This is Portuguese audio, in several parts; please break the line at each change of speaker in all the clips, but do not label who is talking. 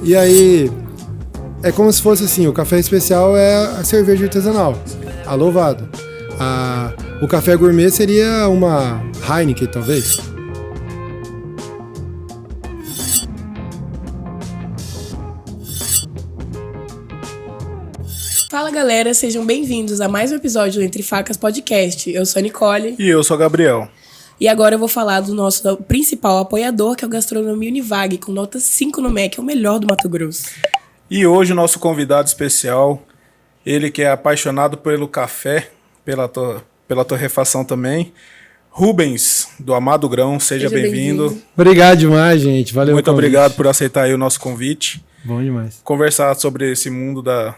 E aí, é como se fosse assim, o café especial é a cerveja artesanal, a louvado. O café gourmet seria uma Heineken, talvez.
Fala galera, sejam bem-vindos a mais um episódio do Entre Facas Podcast. Eu sou a Nicole.
E eu sou o Gabriel.
E agora eu vou falar do nosso principal apoiador, que é o Gastronomia Univag, com nota 5 no MEC, é o melhor do Mato Grosso.
E hoje o nosso convidado especial, ele que é apaixonado pelo café, pela torrefação também, Rubens, do Amado Grão, seja bem-vindo.
Obrigado demais, gente, valeu.
Muito obrigado por aceitar aí o nosso convite.
Bom demais.
Conversar sobre esse mundo da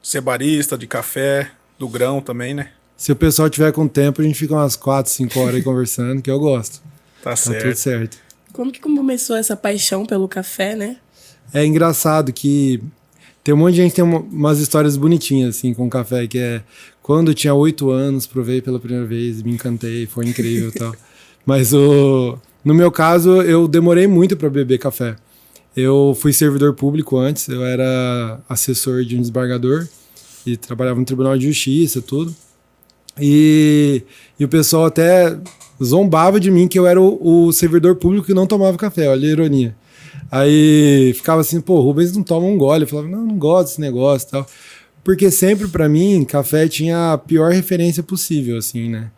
ser barista, de café, do grão também, né?
Se o pessoal tiver com tempo, a gente fica umas 4, 5 horas aí conversando, que eu gosto.
Tá certo.
Tudo certo.
Como que começou essa paixão pelo café, né?
É engraçado que tem um monte de gente que tem umas histórias bonitinhas, assim, com café, que é quando eu tinha 8 anos, provei pela primeira vez, me encantei, foi incrível e tal. Mas no meu caso, eu demorei muito para beber café. Eu fui servidor público antes, eu era assessor de um desembargador e trabalhava no Tribunal de Justiça, tudo. E o pessoal até zombava de mim que eu era o servidor público que não tomava café, olha a ironia. Aí ficava assim, pô, Rubens não toma um gole. Eu falava, não gosto desse negócio e tal. Porque sempre, pra mim, café tinha a pior referência possível, assim, né?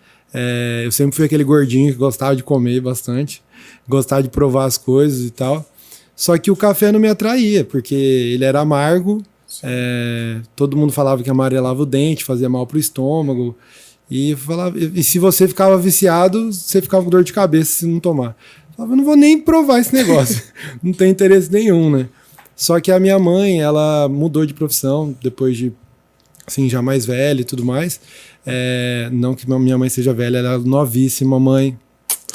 Eu sempre fui aquele gordinho que gostava de comer bastante, gostava de provar as coisas e tal. Só que o café não me atraía, porque ele era amargo, todo mundo falava que amarelava o dente, fazia mal pro estômago. E se você ficava viciado, você ficava com dor de cabeça se não tomar. Eu falava, eu não vou nem provar esse negócio, não tem interesse nenhum, né? Só que a minha mãe, ela mudou de profissão depois de, assim, já mais velha e tudo mais. Não que minha mãe seja velha, ela é novíssima, mãe.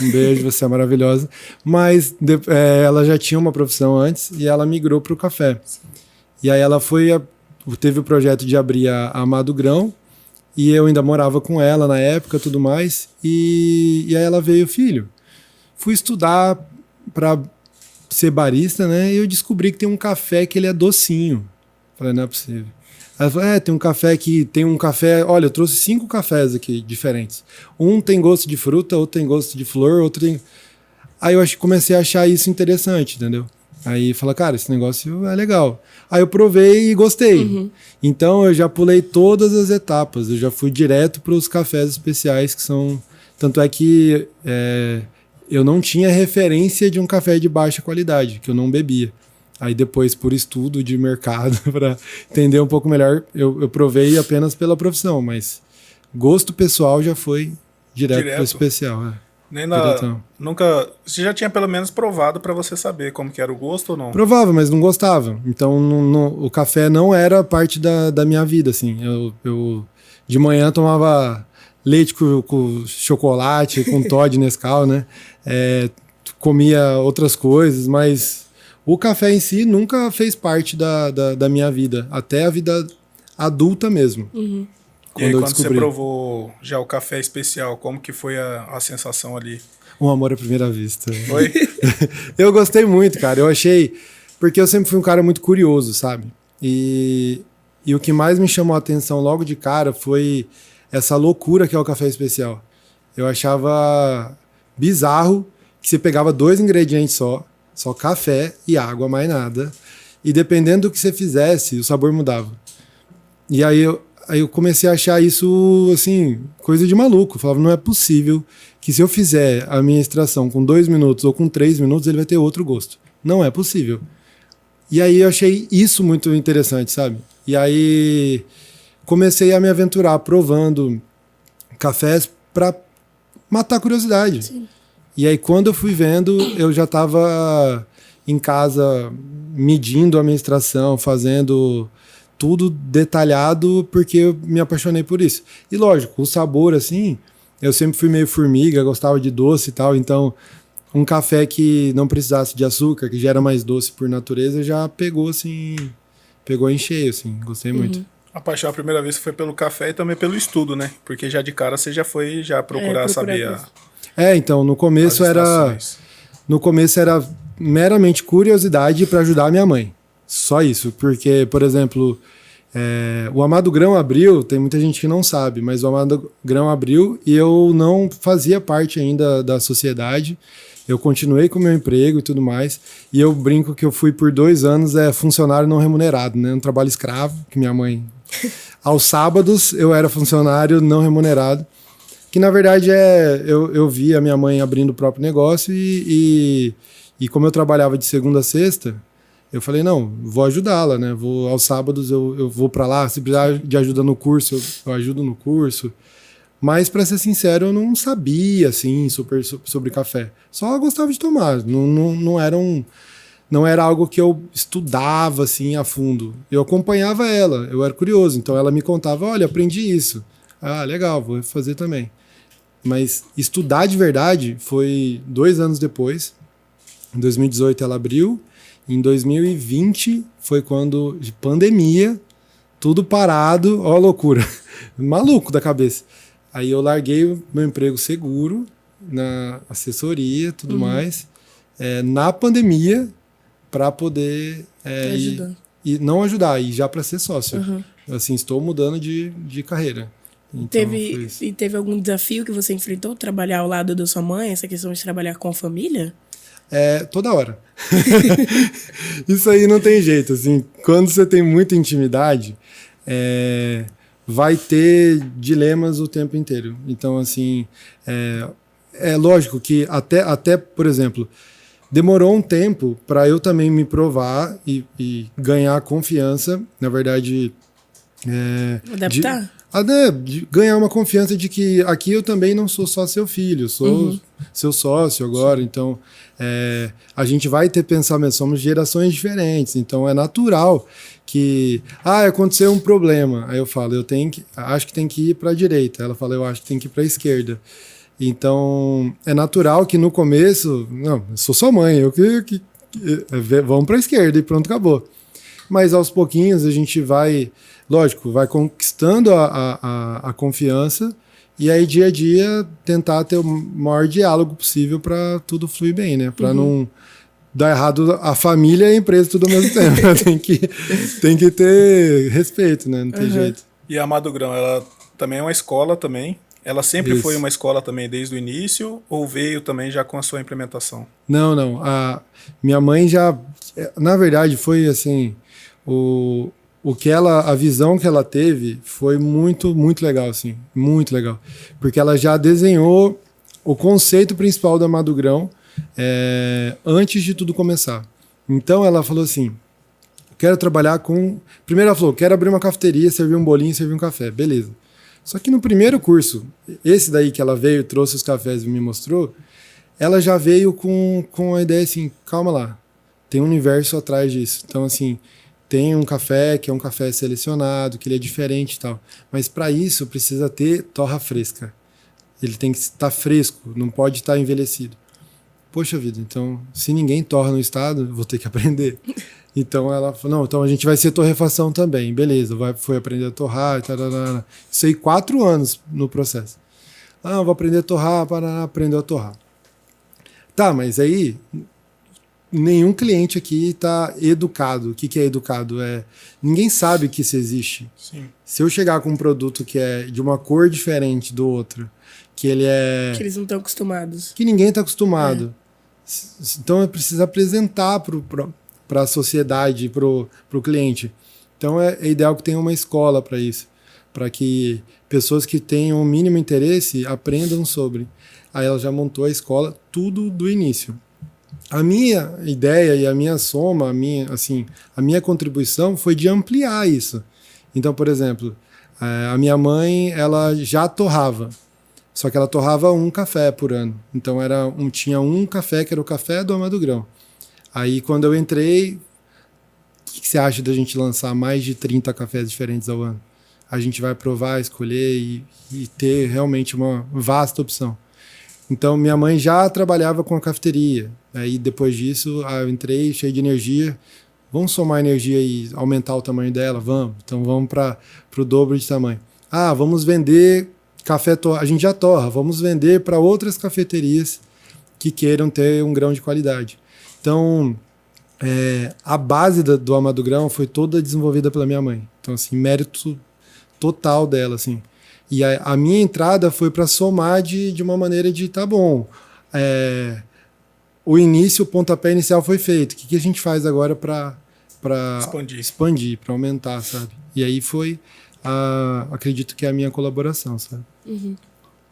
Um beijo, você é maravilhosa. Mas ela já tinha uma profissão antes e ela migrou para o café. E aí ela teve o projeto de abrir a Amado Grão e eu ainda morava com ela na época, tudo mais. E aí ela veio, filho, fui estudar para ser barista, né? E eu descobri que tem um café que ele é docinho. Falei, não é possível. Ela falou, tem um café, olha, eu trouxe 5 cafés aqui diferentes. Um tem gosto de fruta, outro tem gosto de flor, outro tem... Aí eu comecei a achar isso interessante, entendeu? Aí fala, cara, esse negócio é legal. Aí eu provei e gostei. Uhum. Então eu já pulei todas as etapas, eu já fui direto para os cafés especiais que são... Tanto é que eu não tinha referência de um café de baixa qualidade, que eu não bebia. Aí depois, por estudo de mercado, para entender um pouco melhor, eu provei apenas pela profissão, mas gosto pessoal já foi direto para o especial.
Nunca. Você já tinha pelo menos provado para você saber como que era o gosto ou não?
Provava, mas não gostava. Então o café não era parte da minha vida, assim. Eu de manhã tomava leite com chocolate, com Toddy Nescau, né? Comia outras coisas, mas o café em si nunca fez parte da minha vida, até a vida adulta mesmo.
Uhum.
E aí, quando você provou já o café especial, como que foi a sensação ali?
Um amor à primeira vista.
Foi?
Eu gostei muito, cara. Eu achei... Porque eu sempre fui um cara muito curioso, sabe? E o que mais me chamou a atenção logo de cara foi essa loucura que é o café especial. Eu achava bizarro que você pegava 2 ingredientes só café e água, mais nada. E dependendo do que você fizesse, o sabor mudava. E aí eu comecei a achar isso, assim, coisa de maluco. Eu falava, não é possível que se eu fizer a minha extração com 2 minutos ou com 3 minutos, ele vai ter outro gosto. Não é possível. E aí eu achei isso muito interessante, sabe? E aí comecei a me aventurar provando cafés para matar a curiosidade.
Sim.
E aí, quando eu fui vendo, eu já estava em casa medindo a minha extração, fazendo tudo detalhado, porque eu me apaixonei por isso. E lógico, o sabor, assim, eu sempre fui meio formiga, gostava de doce e tal, então um café que não precisasse de açúcar, que já era mais doce por natureza, já pegou em cheio, assim, gostei muito.
A paixão, a primeira vez foi pelo café e também pelo estudo, né? Porque já de cara você já foi procurar saber
então, no começo era meramente curiosidade para ajudar a minha mãe. Só isso, porque, por exemplo, o Amado Grão abriu, tem muita gente que não sabe, mas o Amado Grão abriu e eu não fazia parte ainda da sociedade. Eu continuei com o meu emprego e tudo mais, e eu brinco que eu fui por 2 anos funcionário não remunerado, né? Um trabalho escravo, que minha mãe... Aos sábados eu era funcionário não remunerado, que na verdade eu vi a minha mãe abrindo o próprio negócio e como eu trabalhava de segunda a sexta, eu falei, não, vou ajudá-la, né? Aos sábados eu vou para lá, se precisar de ajuda no curso, eu ajudo no curso. Mas, para ser sincero, eu não sabia, assim, sobre café. Só gostava de tomar. Não era algo que eu estudava, assim, a fundo. Eu acompanhava ela, eu era curioso. Então, ela me contava, olha, aprendi isso. Ah, legal, vou fazer também. Mas estudar de verdade foi 2 anos depois. Em 2018, ela abriu. Em 2020, foi quando, de pandemia, tudo parado. Ó a loucura. Maluco da cabeça. Aí eu larguei o meu emprego seguro na assessoria e tudo mais, na pandemia, para poder não ajudar, e já para ser sócio. Assim, estou mudando de carreira. Então,
teve algum desafio que você enfrentou, trabalhar ao lado da sua mãe, essa questão de trabalhar com a família?
Toda hora. Isso aí não tem jeito. Assim, quando você tem muita intimidade, vai ter dilemas o tempo inteiro. Então, assim, é lógico que até, por exemplo, demorou um tempo para eu também me provar e ganhar confiança, na verdade...
Adaptar?
De ganhar uma confiança de que aqui eu também não sou só seu filho, sou seu sócio agora, então a gente vai ter pensamento, somos gerações diferentes, então é natural que, aconteceu um problema, aí eu falo, acho que tem que ir para a direita, ela fala, eu acho que tem que ir para a esquerda. Então é natural que no começo, não, eu sou sua mãe, vamos para a esquerda e pronto, acabou. Mas aos pouquinhos a gente vai, lógico, vai conquistando a confiança e aí dia a dia tentar ter o maior diálogo possível para tudo fluir bem, né? Para não dar errado a família e a empresa tudo ao mesmo tempo. tem que ter respeito, né? Não tem jeito.
E a Amado Grão, ela também é uma escola também? Ela sempre foi uma escola também desde o início ou veio também já com a sua implementação?
Não. A minha mãe já... Na verdade, foi assim... A visão que ela teve foi muito, muito legal, assim. Muito legal. Porque ela já desenhou o conceito principal da Amado Grão antes de tudo começar. Então ela falou assim, quero trabalhar com... Primeiro ela falou, quero abrir uma cafeteria, servir um bolinho, servir um café. Beleza. Só que no primeiro curso, esse daí que ela veio, trouxe os cafés e me mostrou, ela já veio com a ideia assim, calma lá, tem um universo atrás disso. Então, assim, tem um café que é um café selecionado, que ele é diferente e tal. Mas para isso precisa ter torra fresca. Ele tem que estar fresco, não pode estar envelhecido. Poxa vida, então se ninguém torra no estado, eu vou ter que aprender. Então ela falou, não, então a gente vai ser torrefação também. Beleza, foi aprender a torrar. Tararara. Isso aí 4 anos no processo. Vou aprender a torrar, aprendeu a torrar. Tá, mas aí nenhum cliente aqui está educado. O que é educado? Ninguém sabe que isso existe.
Sim.
Se eu chegar com um produto que é de uma cor diferente do outro, que ele
que eles não estão acostumados.
Que ninguém está acostumado. Então eu preciso apresentar para a sociedade, para o cliente. Então é ideal que tenha uma escola para isso, para que pessoas que tenham o mínimo interesse aprendam sobre. Aí ela já montou a escola, tudo do início. A minha ideia e a minha soma, a minha contribuição foi de ampliar isso. Então, por exemplo, a minha mãe, ela já torrava, só que ela torrava 1 café por ano. Então tinha um café, que era o café do Amado Grão. Aí quando eu entrei, o que você acha da gente lançar mais de 30 cafés diferentes ao ano? A gente vai provar, escolher e ter realmente uma vasta opção. Então minha mãe já trabalhava com a cafeteria. Aí depois disso eu entrei cheio de energia. Vamos somar energia e aumentar o tamanho dela? Vamos. Então vamos para o dobro de tamanho. Vamos vender café, a gente já torra. Vamos vender para outras cafeterias que queiram ter um grão de qualidade. Então, a base do Amado Grão foi toda desenvolvida pela minha mãe. Então, assim, mérito total dela, assim. E a minha entrada foi para somar de uma maneira de, tá bom, o início, o pontapé inicial foi feito. O que a gente faz agora para expandir, para aumentar, sabe? E aí foi, acredito que é a minha colaboração, sabe?
Uhum.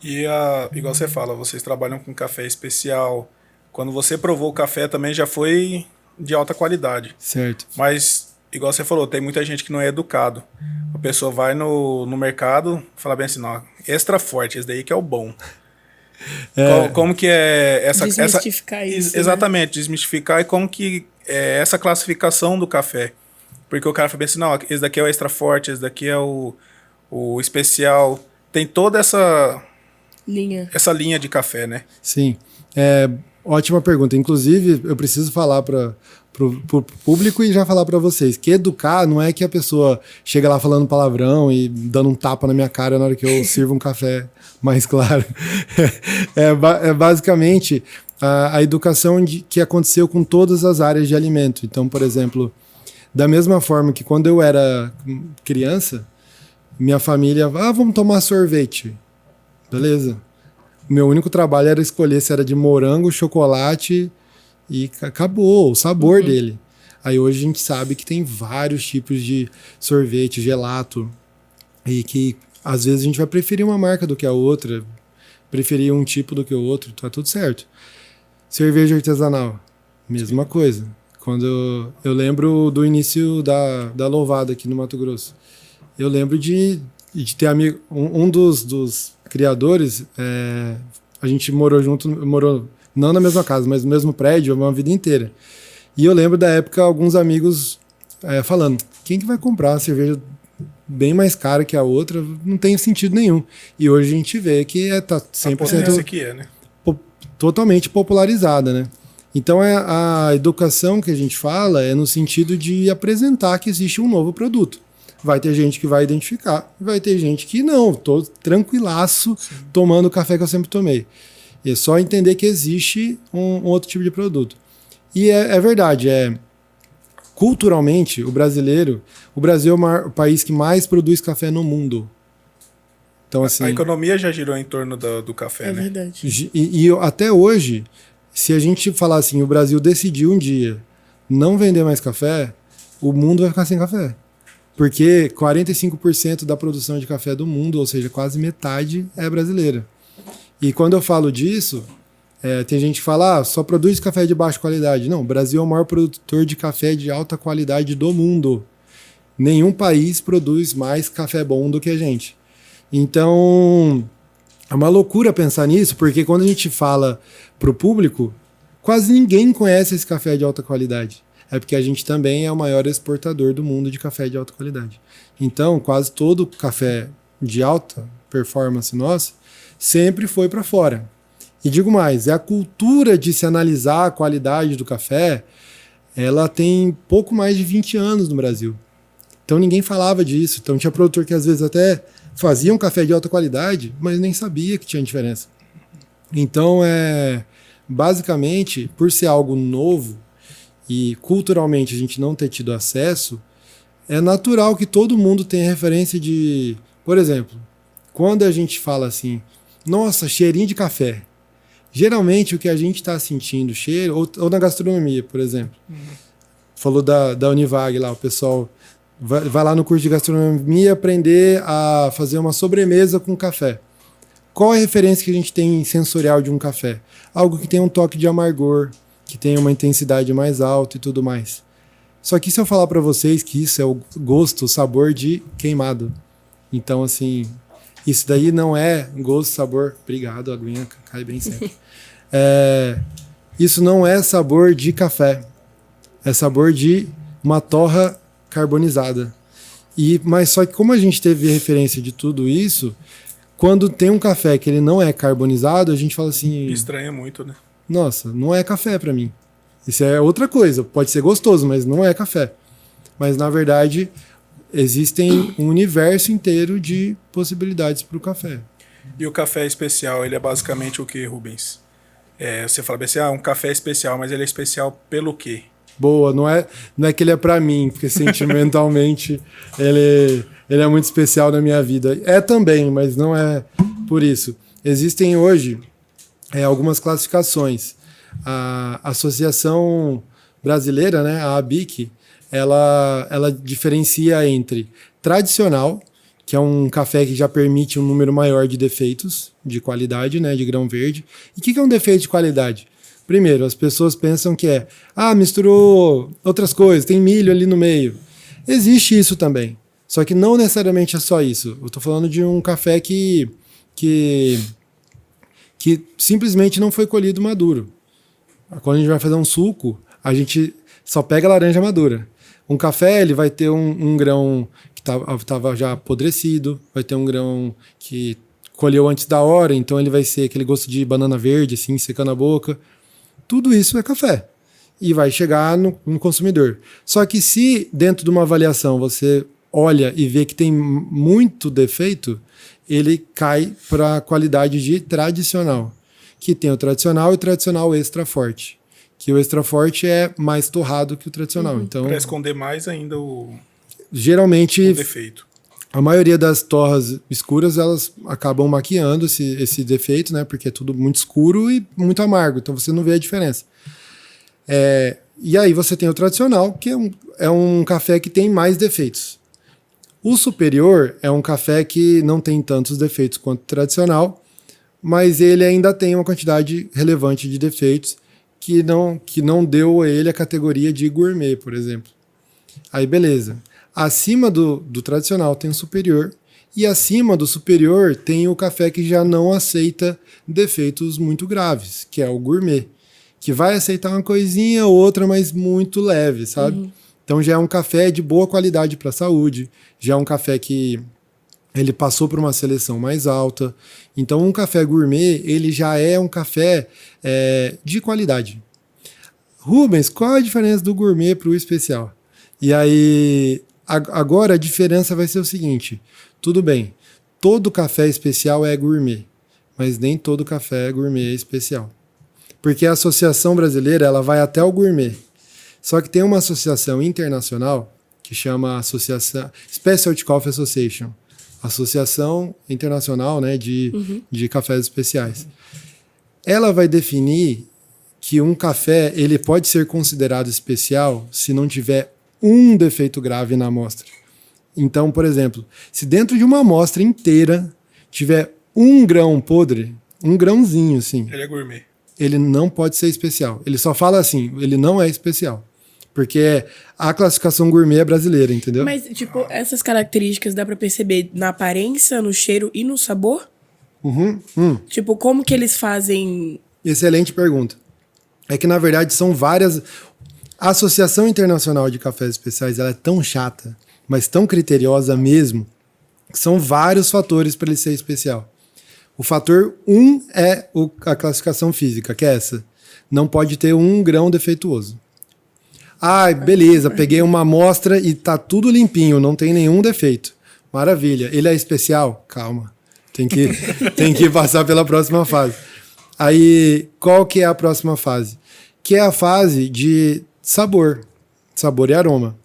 E igual você fala, vocês trabalham com café especial. Quando você provou o café também já foi de alta qualidade.
Certo.
Mas, igual você falou, tem muita gente que não é educado. A pessoa vai no mercado e fala bem assim, não, extra forte, esse daí que é o bom. Como que é essa...
Desmistificar isso.
Exatamente, né? Desmistificar e como que é essa classificação do café. Porque o cara fala bem assim, não, esse daqui é o extra forte, esse daqui é o especial. Tem toda essa linha de café, né?
Sim. Ótima pergunta. Inclusive, eu preciso falar para o público e já falar para vocês que educar não é que a pessoa chega lá falando palavrão e dando um tapa na minha cara na hora que eu sirvo um café mais claro. Basicamente a educação que aconteceu com todas as áreas de alimento. Então, por exemplo, da mesma forma que quando eu era criança, minha família, vamos tomar sorvete. Beleza. O meu único trabalho era escolher se era de morango, chocolate e acabou o sabor dele. Aí hoje a gente sabe que tem vários tipos de sorvete, gelato, e que às vezes a gente vai preferir uma marca do que a outra, preferir um tipo do que o outro, tá tudo certo. Cerveja artesanal, mesma coisa. Quando eu lembro do início da louvada aqui no Mato Grosso, eu lembro de ter amigo, um dos criadores, a gente morou junto, não na mesma casa, mas no mesmo prédio, uma vida inteira. E eu lembro da época, alguns amigos falando, quem que vai comprar uma cerveja bem mais cara que a outra? Não tem sentido nenhum. E hoje a gente vê que tá 100%
que né?
Totalmente popularizada, né? Então a educação que a gente fala é no sentido de apresentar que existe um novo produto. Vai ter gente que vai identificar, vai ter gente que não, tô tranquilaço tomando o café que eu sempre tomei. E é só entender que existe um outro tipo de produto. E é verdade, culturalmente, o Brasil é o país que mais produz café no mundo. Então, assim,
a economia já girou em torno do café, né?
É verdade.
E até hoje, se a gente falar assim, o Brasil decidiu um dia não vender mais café, o mundo vai ficar sem café. Porque 45% da produção de café do mundo, ou seja, quase metade, é brasileira. E quando eu falo disso, tem gente que fala, só produz café de baixa qualidade. Não, o Brasil é o maior produtor de café de alta qualidade do mundo. Nenhum país produz mais café bom do que a gente. Então, é uma loucura pensar nisso, porque quando a gente fala para o público, quase ninguém conhece esse café de alta qualidade. É porque a gente também é o maior exportador do mundo de café de alta qualidade. Então, quase todo café de alta performance nossa sempre foi para fora. E digo mais, a cultura de se analisar a qualidade do café, ela tem pouco mais de 20 anos no Brasil. Então ninguém falava disso. Então tinha produtor que às vezes até fazia um café de alta qualidade, mas nem sabia que tinha diferença. Então, basicamente, por ser algo novo, e culturalmente a gente não ter tido acesso, é natural que todo mundo tenha referência de... Por exemplo, quando a gente fala assim, nossa, cheirinho de café. Geralmente o que a gente está sentindo, cheiro, ou na gastronomia, por exemplo. Falou da Univag lá, o pessoal vai lá no curso de gastronomia aprender a fazer uma sobremesa com café. Qual é a referência que a gente tem sensorial de um café? Algo que tem um toque de amargor, que tem uma intensidade mais alta e tudo mais. Só que se eu falar para vocês que isso é o gosto, o sabor de queimado. Então, assim, isso daí não é gosto, sabor... Obrigado, a aguinha cai bem sempre. Isso não é sabor de café. É sabor de uma torra carbonizada. Mas só que como a gente teve referência de tudo isso, quando tem um café que ele não é carbonizado, a gente fala assim...
Estranha muito, né?
Nossa, não é café para mim. Isso é outra coisa. Pode ser gostoso, mas não é café. Mas, na verdade, existem um universo inteiro de possibilidades para o café.
E o café especial, ele é basicamente o que, Rubens? Você fala assim, um café especial, mas ele é especial pelo quê?
boa. Não é que ele é pra mim, porque sentimentalmente ele é muito especial na minha vida. É também, mas não é por isso. Existem hoje algumas classificações. A Associação Brasileira, né, a ABIC, ela diferencia entre tradicional, que é um café que já permite um número maior de defeitos de qualidade, né, de grão verde. E o que é um defeito de qualidade? Primeiro, as pessoas pensam que misturou outras coisas, tem milho ali no meio. Existe isso também, só que não necessariamente é só isso. Eu estou falando de um café que simplesmente não foi colhido maduro. Quando a gente vai fazer um suco, a gente só pega a laranja madura. Um café, ele vai ter um grão que estava já apodrecido, vai ter um grão que colheu antes da hora, então ele vai ser aquele gosto de banana verde, assim, secando a boca. Tudo isso é café e vai chegar no consumidor. Só que se dentro de uma avaliação você olha e vê que tem muito defeito, ele cai para a qualidade de tradicional, que tem o tradicional e o tradicional extra forte, que o extra forte é mais torrado que o tradicional. Então,
para esconder mais ainda
geralmente
o defeito.
A maioria das torras escuras, elas acabam maquiando esse defeito, né? Porque é tudo muito escuro e muito amargo, então você não vê a diferença. E aí você tem o tradicional, que é um café que tem mais defeitos. O superior é um café que não tem tantos defeitos quanto o tradicional, mas ele ainda tem uma quantidade relevante de defeitos que não deu a ele a categoria de gourmet, por exemplo. Aí beleza. Acima do tradicional tem o superior, e acima do superior tem o café que já não aceita defeitos muito graves, que é o gourmet, que vai aceitar uma coisinha ou outra, mas muito leve, sabe? Então já é um café de boa qualidade para a saúde, já é um café que ele passou por uma seleção mais alta. Então um café gourmet, ele já é um café de qualidade. Rubens, qual a diferença do gourmet para o especial? E aí... Agora a diferença vai ser o seguinte, tudo bem, todo café especial é gourmet, mas nem todo café gourmet é especial. Porque a Associação Brasileira, ela vai até o gourmet. Só que tem uma associação internacional que chama Associação Specialty Coffee Association, Associação Internacional, né, de cafés especiais. Ela vai definir que um café ele pode ser considerado especial se não tiver um defeito grave na amostra. Então, por exemplo, se dentro de uma amostra inteira tiver um grão podre, um grãozinho assim,
ele é gourmet.
Ele não pode ser especial. Ele só fala assim, ele não é especial. Porque a classificação gourmet é brasileira, entendeu?
Mas, tipo, essas características dá pra perceber na aparência, no cheiro e no sabor? Tipo, como que eles fazem...
Excelente pergunta. É que, na verdade, são várias... A Associação Internacional de Cafés Especiais ela é tão chata, mas tão criteriosa mesmo, que são vários fatores para ele ser especial. O fator 1 é a classificação física, que é essa. Não pode ter um grão defeituoso. Beleza, peguei uma amostra e tá tudo limpinho, não tem nenhum defeito. Maravilha. Ele é especial? Calma. Tem que passar pela próxima fase. Aí, qual que é a próxima fase? Que é a fase de sabor e aroma,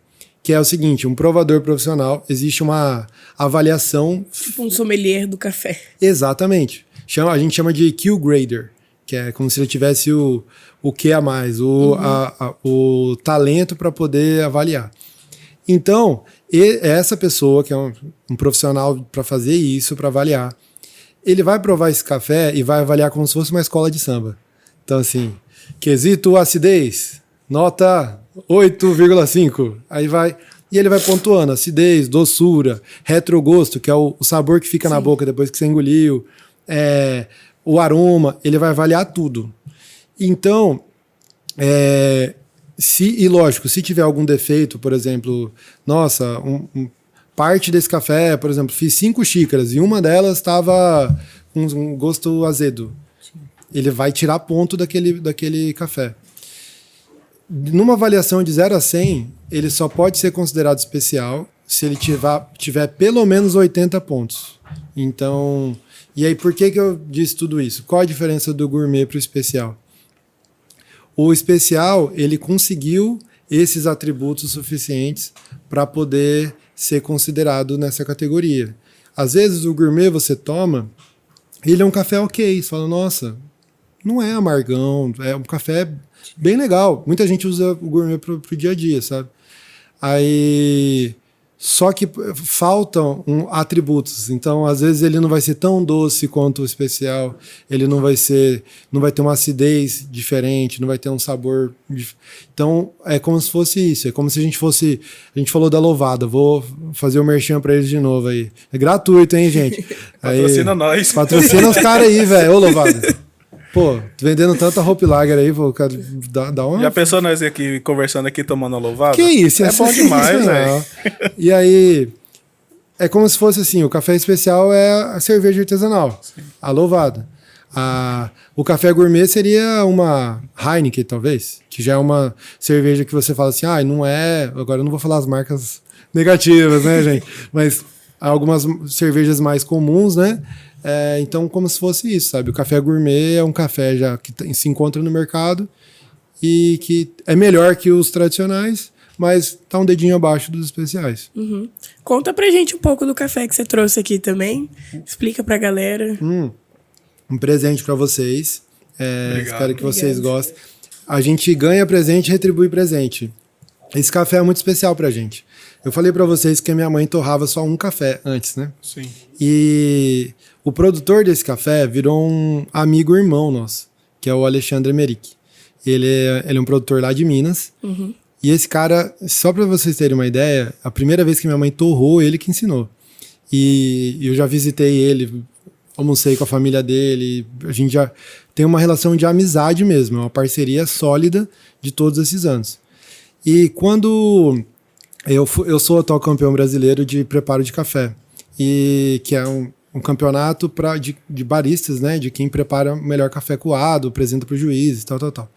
que é o seguinte, um provador profissional, existe uma avaliação...
Tipo um sommelier do café.
Exatamente. A gente chama de Q grader, que é como se ele tivesse o que a mais, o talento para poder avaliar. Então, essa pessoa, que é um profissional para fazer isso, para avaliar, ele vai provar esse café e vai avaliar como se fosse uma escola de samba. Então, assim, quesito acidez, nota 8,5. Aí vai. E ele vai pontuando acidez, doçura, retrogosto, que é o sabor que fica na boca depois que você engoliu, o aroma, ele vai avaliar tudo. Então, e lógico, se tiver algum defeito, por exemplo, nossa, parte desse café, por exemplo, fiz 5 xícaras e uma delas estava com um gosto azedo. Sim. Ele vai tirar ponto daquele café. Numa avaliação de 0 a 100, ele só pode ser considerado especial se ele tiver pelo menos 80 pontos. Então, e aí por que eu disse tudo isso? Qual a diferença do gourmet para o especial? O especial, ele conseguiu esses atributos suficientes para poder ser considerado nessa categoria. Às vezes o gourmet você toma, ele é um café ok, você fala, nossa, não é amargão, é um café bem legal. Muita gente usa o gourmet pro dia a dia, sabe? Aí, só que faltam atributos. Então, às vezes ele não vai ser tão doce quanto o especial. Ele não vai ter uma acidez diferente, não vai ter um sabor. Então, é como se fosse isso. É como se a gente falou da louvada. Vou fazer o merchan pra eles de novo aí. É gratuito, hein, gente?
Patrocina nós.
Patrocina os caras aí, velho. Ô, louvada. Pô, vendendo tanta Hope Lager aí, pô, cara, dá uma...
Já pensou nós aqui, conversando aqui, tomando a louvada?
Que isso?
É bom demais, velho.
E aí, é como se fosse assim, o café especial é a cerveja artesanal, sim, a louvada. O café gourmet seria uma Heineken, talvez, que já é uma cerveja que você fala assim, não é... Agora eu não vou falar as marcas negativas, né, gente? Mas algumas cervejas mais comuns, né? Então, como se fosse isso, sabe? O café gourmet é um café já que se encontra no mercado e que é melhor que os tradicionais, mas tá um dedinho abaixo dos especiais.
Uhum. Conta pra gente um pouco do café que você trouxe aqui também. Explica pra galera.
Um presente pra vocês. Espero que vocês gostem. A gente ganha presente e retribui presente. Esse café é muito especial pra gente. Eu falei pra vocês que a minha mãe torrava só um café antes, né?
Sim.
E o produtor desse café virou um amigo irmão nosso, que é o Alexandre Emerick. Ele é um produtor lá de Minas. Uhum. E esse cara, só pra vocês terem uma ideia, a primeira vez que minha mãe torrou, ele que ensinou. E eu já visitei ele, almocei com a família dele, a gente já tem uma relação de amizade mesmo, uma parceria sólida de todos esses anos. E quando eu sou atual campeão brasileiro de preparo de café, e que é um campeonato de baristas, né, de quem prepara o melhor café coado, apresenta para o juiz, tal.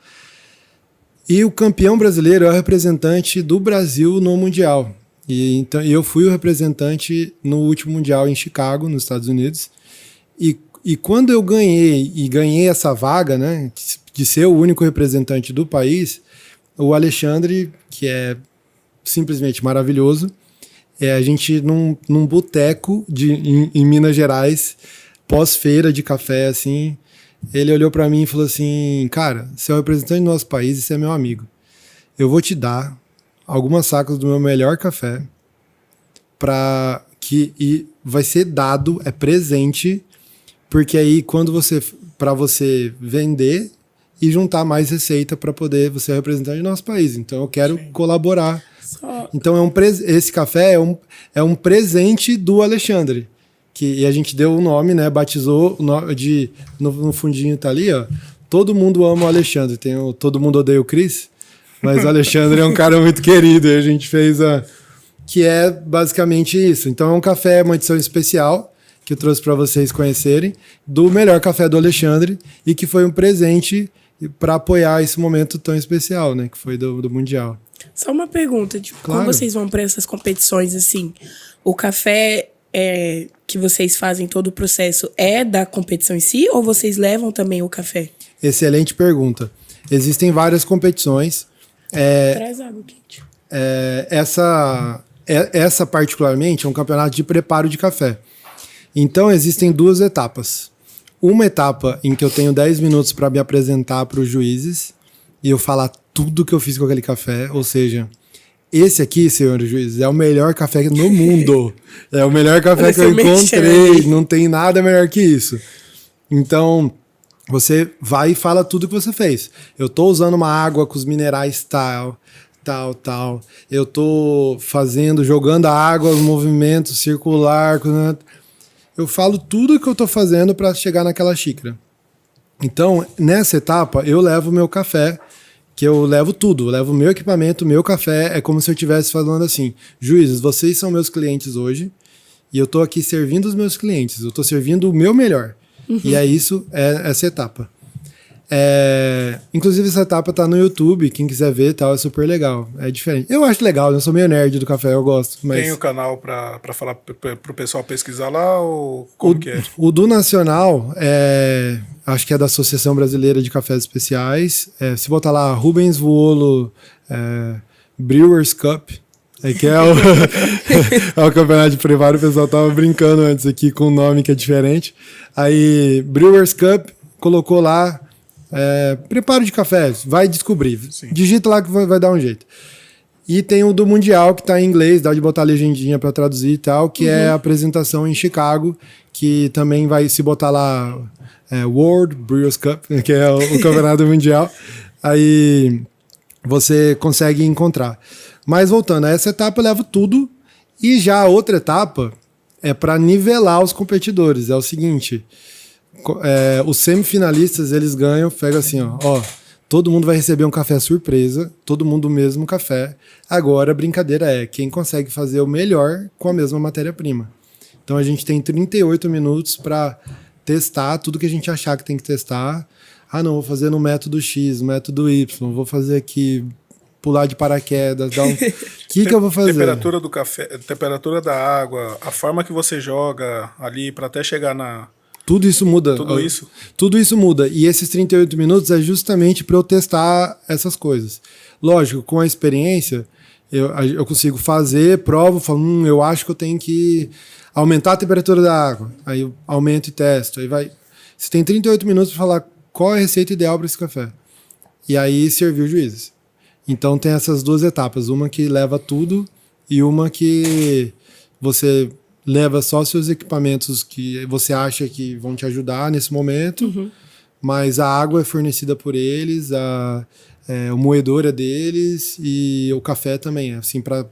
E o campeão brasileiro é o representante do Brasil no Mundial. Então eu fui o representante no último Mundial em Chicago, nos Estados Unidos. E quando eu ganhei essa vaga, né, de ser o único representante do país, o Alexandre, que é simplesmente maravilhoso, a gente num boteco em Minas Gerais, pós-feira de café, assim, ele olhou para mim e falou assim, cara, você é o representante do nosso país e você é meu amigo. Eu vou te dar algumas sacas do meu melhor café e vai ser dado, é presente, porque aí para você vender e juntar mais receita para poder você é representante do nosso país. Então eu quero colaborar. Então esse café é um presente do Alexandre. E a gente deu o nome, né? Batizou no fundinho tá ali, ó. Todo mundo ama o Alexandre. Tem Todo Mundo Odeia o Chris, mas o Alexandre é um cara muito querido. E a gente fez que é basicamente isso. Então é um café, uma edição especial que eu trouxe para vocês conhecerem, do melhor café do Alexandre, e que foi um presente para apoiar esse momento tão especial, né? Que foi do Mundial.
Só uma pergunta,
Claro.
Quando vocês vão para essas competições, assim, o café que vocês fazem todo o processo é da competição em si, ou vocês levam também o café?
Excelente pergunta. Existem várias competições.
Traz água quente.
Essa particularmente é um campeonato de preparo de café. Então existem duas etapas. Uma etapa em que eu tenho 10 minutos para me apresentar para os juízes e eu falar tudo que eu fiz com aquele café, ou seja, esse aqui, senhores juízes, é o melhor café no mundo. É o melhor café que eu encontrei. Não tem nada melhor que isso. Então, você vai e fala tudo que você fez. Eu tô usando uma água com os minerais tal. Eu tô jogando a água, o movimento circular. Eu falo tudo que eu tô fazendo para chegar naquela xícara. Então, nessa etapa, eu levo o meu café, que eu levo tudo, eu levo o meu equipamento, o meu café, é como se eu estivesse falando assim, juízes, vocês são meus clientes hoje, e eu tô aqui servindo os meus clientes, eu tô servindo o meu melhor. Uhum. E é isso, essa etapa. Inclusive essa etapa tá no YouTube, quem quiser ver, tal, é super legal, é diferente. Eu acho legal, eu sou meio nerd do café, eu gosto. Mas...
Tem o canal pra falar pro pessoal pesquisar lá, ou como que é?
O do Nacional, acho que é da Associação Brasileira de Cafés Especiais, se botar lá Rubens Vuolo, Brewers Cup. Que é o, é o campeonato de privado. O pessoal tava brincando antes aqui com o nome que é diferente. Aí, Brewers Cup colocou lá preparo de café, vai descobrir. Sim. Digita lá que vai dar um jeito. E tem o do Mundial, que tá em inglês, dá de botar a legendinha para traduzir e tal, que é a apresentação em Chicago, que também vai se botar lá World Brewers Cup, que é o campeonato mundial. Aí você consegue encontrar. Mas voltando, essa etapa eu levo tudo, e já a outra etapa é para nivelar os competidores. É o seguinte, os semifinalistas, eles ganham, pega assim, ó, todo mundo vai receber um café surpresa, todo mundo o mesmo café. Agora a brincadeira é quem consegue fazer o melhor com a mesma matéria-prima. Então a gente tem 38 minutos para testar tudo que a gente achar que tem que testar. Ah, não, vou fazer no método X, no método Y, vou fazer aqui, pular de paraquedas, dar um... que eu vou fazer?
Temperatura do café, temperatura da água, a forma que você joga ali para até chegar na...
Tudo isso muda. Tudo isso muda. E esses 38 minutos é justamente para eu testar essas coisas. Lógico, com a experiência, eu consigo fazer, provo, falo, eu acho que eu tenho que aumentar a temperatura da água. Aí eu aumento e testo. Aí vai. Você tem 38 minutos para falar qual é a receita ideal para esse café. E aí servir os juízes. Então tem essas duas etapas. Uma que leva tudo e uma que você leva só seus equipamentos que você acha que vão te ajudar nesse momento, mas a água é fornecida por eles, o moedor é deles e o café também, assim, para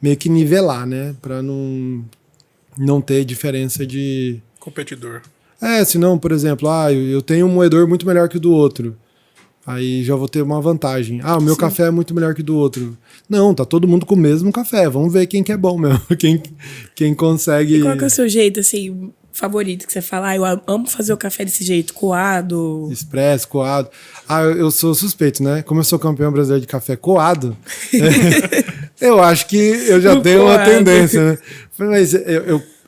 meio que nivelar, né? Para não ter diferença de...
competidor.
Senão, por exemplo, eu tenho um moedor muito melhor que o do outro. Aí já vou ter uma vantagem. O meu café é muito melhor que o do outro. Não, tá todo mundo com o mesmo café. Vamos ver quem que é bom mesmo. Quem consegue...
E qual que é o seu jeito, assim, favorito? Que você fala, eu amo fazer o café desse jeito, coado.
Expresso, coado. Eu sou suspeito, né? Como eu sou campeão brasileiro de café coado, eu acho que eu já tenho uma tendência, né? Mas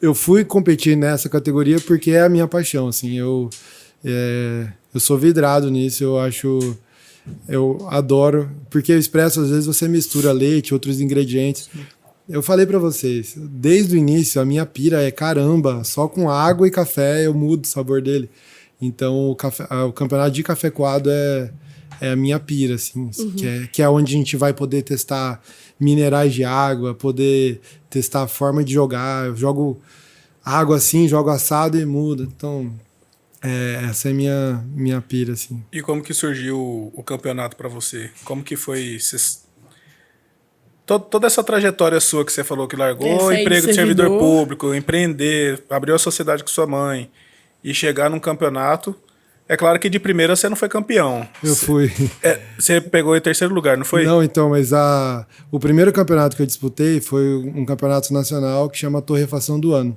eu fui competir nessa categoria porque é a minha paixão, assim. Eu sou vidrado nisso, eu adoro, porque o expresso, às vezes, você mistura leite, outros ingredientes. Eu falei pra vocês, desde o início, a minha pira é caramba, só com água e café eu mudo o sabor dele. Então, o campeonato de café coado é a minha pira, assim, que é onde a gente vai poder testar minerais de água, poder testar a forma de jogar. Eu jogo água assim, jogo assado e muda. Então... essa é minha pira, assim.
E como que surgiu o campeonato para você? Como que foi toda essa trajetória sua que você falou que largou, emprego de servidor público, empreender, abriu a sociedade com sua mãe e chegar num campeonato? É claro que de primeira você não foi campeão.
Eu fui.
Você pegou em terceiro lugar, não foi?
Não, então, mas o primeiro campeonato que eu disputei foi um campeonato nacional que chama Torrefação do Ano.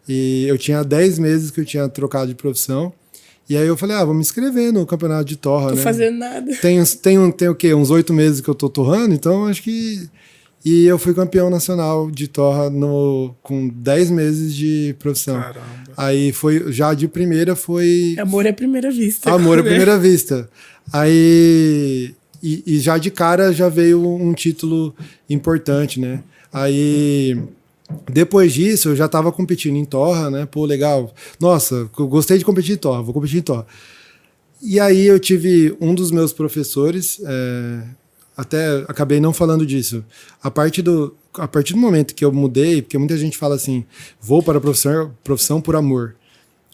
E eu tinha 10 meses que eu tinha trocado de profissão. E aí eu falei, vou me inscrever no campeonato de torra, né?
Tô fazendo nada.
Tem o quê? Uns 8 meses que eu tô torrando, então acho que... E eu fui campeão nacional de torra com 10 meses de profissão.
Caramba.
Aí foi, já de primeira foi...
Amor à primeira vista.
Amor à primeira vista. Aí... E já de cara já veio um título importante, né? Aí... Depois disso, eu já estava competindo em torra, né? Pô, legal. Nossa, eu gostei de competir em torra, vou competir em torra. E aí eu tive um dos meus professores, até acabei não falando disso. A partir do momento que eu mudei, porque muita gente fala assim, vou para a profissão por amor.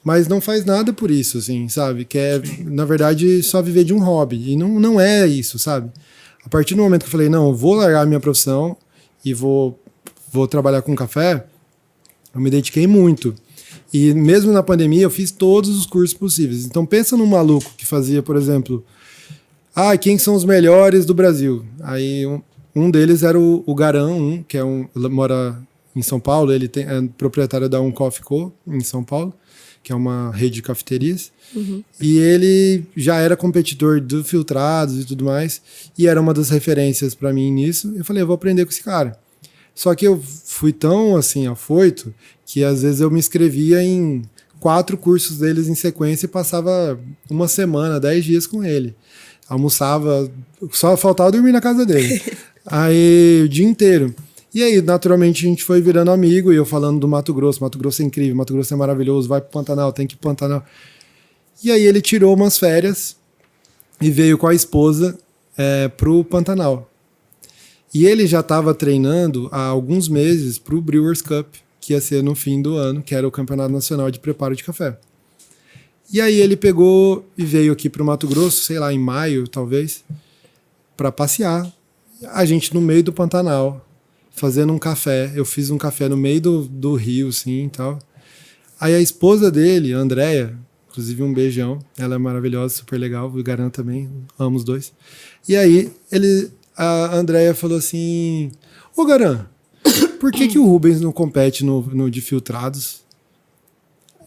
Mas não faz nada por isso, assim, sabe? Quer, na verdade, só viver de um hobby. E não é isso, sabe? A partir do momento que eu falei, não, eu vou largar a minha profissão e vou trabalhar com café, eu me dediquei muito. E mesmo na pandemia, eu fiz todos os cursos possíveis. Então, pensa num maluco que fazia, por exemplo, quem são os melhores do Brasil? Aí, um deles era o Garan, que mora em São Paulo, ele é proprietário da Coffee Co. em São Paulo, que é uma rede de cafeterias. E ele já era competidor do Filtrados e tudo mais, e era uma das referências para mim nisso. Eu falei, eu vou aprender com esse cara. Só que eu fui tão, assim, afoito, que às vezes eu me inscrevia em 4 cursos deles em sequência e passava uma semana, 10 dias com ele. Almoçava, só faltava dormir na casa dele. Aí, o dia inteiro. E aí, naturalmente, a gente foi virando amigo, e eu falando do Mato Grosso é incrível, Mato Grosso é maravilhoso, vai pro Pantanal, tem que ir pro Pantanal. E aí ele tirou umas férias e veio com a esposa pro Pantanal. E ele já estava treinando há alguns meses pro Brewers Cup, que ia ser no fim do ano, que era o Campeonato Nacional de Preparo de Café. E aí ele pegou e veio aqui pro Mato Grosso, sei lá, em maio, talvez, para passear. A gente no meio do Pantanal, fazendo um café. Eu fiz um café no meio do rio, assim, e tal. Aí a esposa dele, a Andrea, inclusive um beijão, ela é maravilhosa, super legal, o Garan também, amo os dois. E aí a Andrea falou assim, ô Garan, por que o Rubens não compete no de filtrados?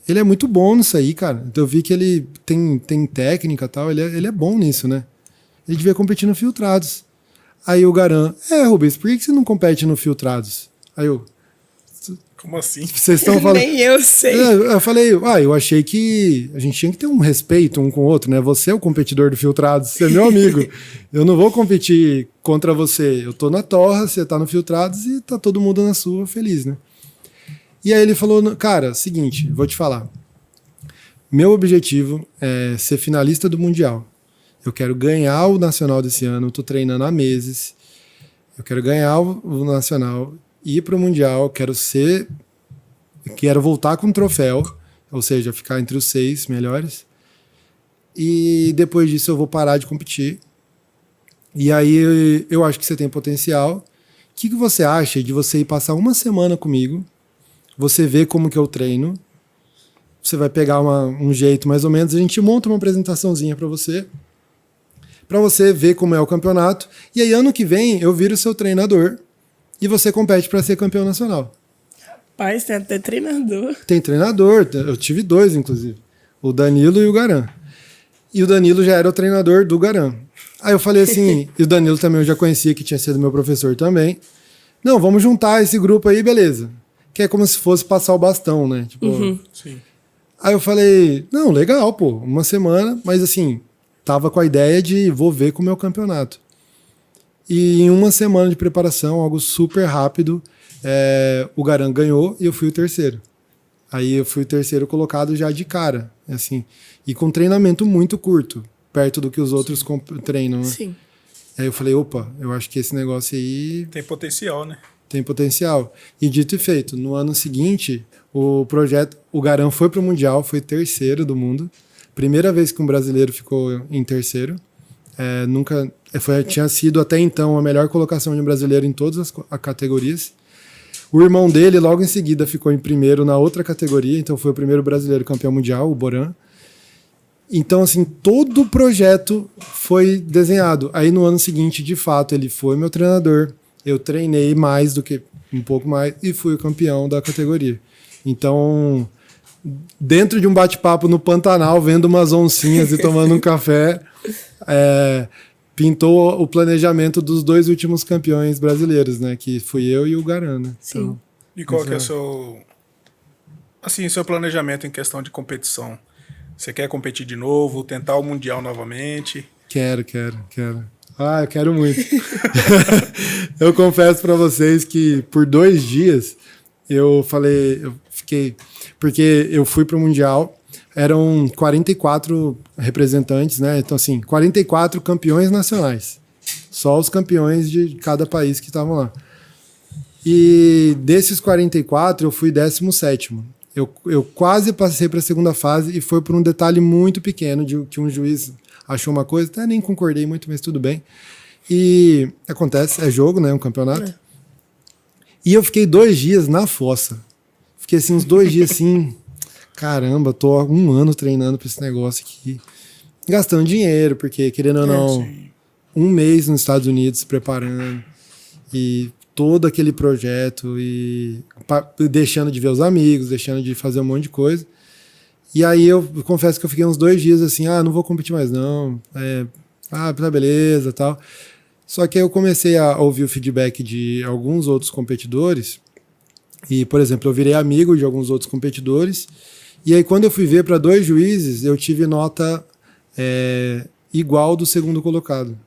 Ele é muito bom nisso aí, cara. Então eu vi que ele tem técnica e tal, ele é bom nisso, né? Ele devia competir no filtrados. Aí o Garan, Rubens, por que você não compete no filtrados? Aí eu...
Como assim?
Vocês estão falando...
Nem eu sei.
Eu falei, eu achei que a gente tinha que ter um respeito um com o outro, né? Você é o competidor do filtrados, você é meu amigo. Eu não vou competir contra você. Eu tô na torra, você tá no filtrados e tá todo mundo na sua, feliz, né? E aí ele falou, cara, seguinte, vou te falar. Meu objetivo é ser finalista do Mundial. Eu quero ganhar o Nacional desse ano, eu tô treinando há meses. Eu quero ganhar o Nacional, ir pro Mundial, quero voltar com um troféu, ou seja, ficar entre os 6 melhores. E depois disso eu vou parar de competir. E aí eu acho que você tem potencial. O que você acha de você ir passar uma semana comigo? Você vê como que eu treino. Você vai pegar um jeito mais ou menos. A gente monta uma apresentaçãozinha para você ver como é o campeonato. E aí, ano que vem, eu viro seu treinador e você compete para ser campeão nacional.
Rapaz, tem até treinador.
Tem treinador, eu tive 2, inclusive. O Danilo e o Garan. E o Danilo já era o treinador do Garan. Aí eu falei assim, e o Danilo também eu já conhecia, que tinha sido meu professor também. Não, vamos juntar esse grupo aí, beleza. Que é como se fosse passar o bastão, né? Tipo,
Sim.
Aí eu falei, não, legal, pô, uma semana, mas assim, tava com a ideia de vou ver como é o campeonato. E em uma semana de preparação, algo super rápido, o Garan ganhou e eu fui o terceiro. Aí eu fui o terceiro colocado já de cara, assim, e com treinamento muito curto, perto do que os outros treinam, né?
Sim.
Aí eu falei, opa, eu acho que esse negócio aí
Tem potencial, né?
tem potencial. E dito e feito, no ano seguinte, o Garan foi pro Mundial, foi terceiro do mundo. Primeira vez que um brasileiro ficou em terceiro. Tinha sido até então a melhor colocação de um brasileiro em todas as categorias. O irmão dele, logo em seguida, ficou em primeiro na outra categoria, então foi o primeiro brasileiro campeão mundial, o Boran. Então, assim, todo o projeto foi desenhado. Aí, no ano seguinte, de fato, ele foi meu treinador. Eu treinei mais do que um pouco mais e fui o campeão da categoria. Então, dentro de um bate-papo no Pantanal, vendo umas oncinhas e tomando um café, pintou o planejamento dos 2 últimos campeões brasileiros, né? Que fui eu e o Garan, né?
Sim.
Então,
E qual que é o seu planejamento em questão de competição? Você quer competir de novo, tentar o Mundial novamente?
Quero. Eu quero muito. Eu confesso pra vocês que por 2 dias eu fiquei, porque eu fui pro Mundial, eram 44 representantes, né? Então, assim, 44 campeões nacionais. Só os campeões de cada país que estavam lá. E desses 44, eu fui 17º. Eu quase passei para a segunda fase e foi por um detalhe muito pequeno de que um juiz achou uma coisa, até nem concordei muito, mas tudo bem. E acontece, é jogo, né? Um campeonato. E eu fiquei 2 dias na fossa. Fiquei assim, uns 2 dias assim, caramba, tô há 1 ano treinando para esse negócio aqui. Gastando dinheiro, porque querendo ou não, 1 mês nos Estados Unidos se preparando. E todo aquele projeto e deixando de ver os amigos, deixando de fazer um monte de coisa. E aí eu confesso que eu fiquei uns 2 dias assim, não vou competir mais não, tá beleza, tal. Só que aí eu comecei a ouvir o feedback de alguns outros competidores e, por exemplo, eu virei amigo de alguns outros competidores e aí quando eu fui ver para 2 juízes, eu tive nota igual do segundo colocado.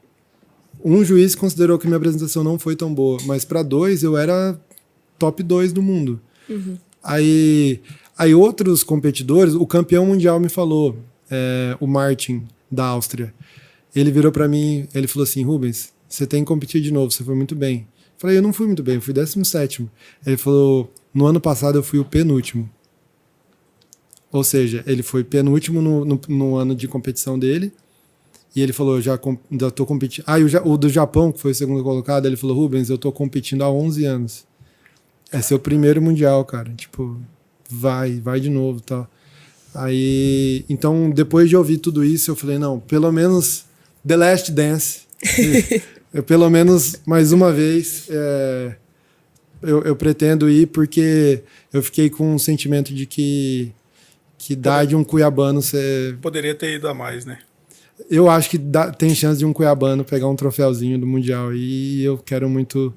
um juiz considerou que minha apresentação não foi tão boa, mas para 2 eu era top 2 do mundo. Aí outros competidores, o campeão mundial me falou, o Martin, da Áustria. Ele virou para mim, ele falou assim, Rubens, você tem que competir de novo, você foi muito bem. Eu falei, eu não fui muito bem, eu fui 17º. Ele falou, no ano passado eu fui o penúltimo. Ou seja, ele foi penúltimo no ano de competição dele. E ele falou, já tô competindo. O do Japão, que foi o segundo colocado, ele falou, Rubens, eu tô competindo há 11 anos. É seu primeiro mundial, cara. Tipo, vai de novo e tal. Aí, então, depois de ouvir tudo isso, eu falei, não, pelo menos The Last Dance. Pelo menos mais uma vez, eu pretendo ir, porque eu fiquei com um sentimento de que dá de um cuiabano ser...
Poderia ter ido a mais, né?
Eu acho que tem chance de um cuiabano pegar um troféuzinho do Mundial. E eu quero muito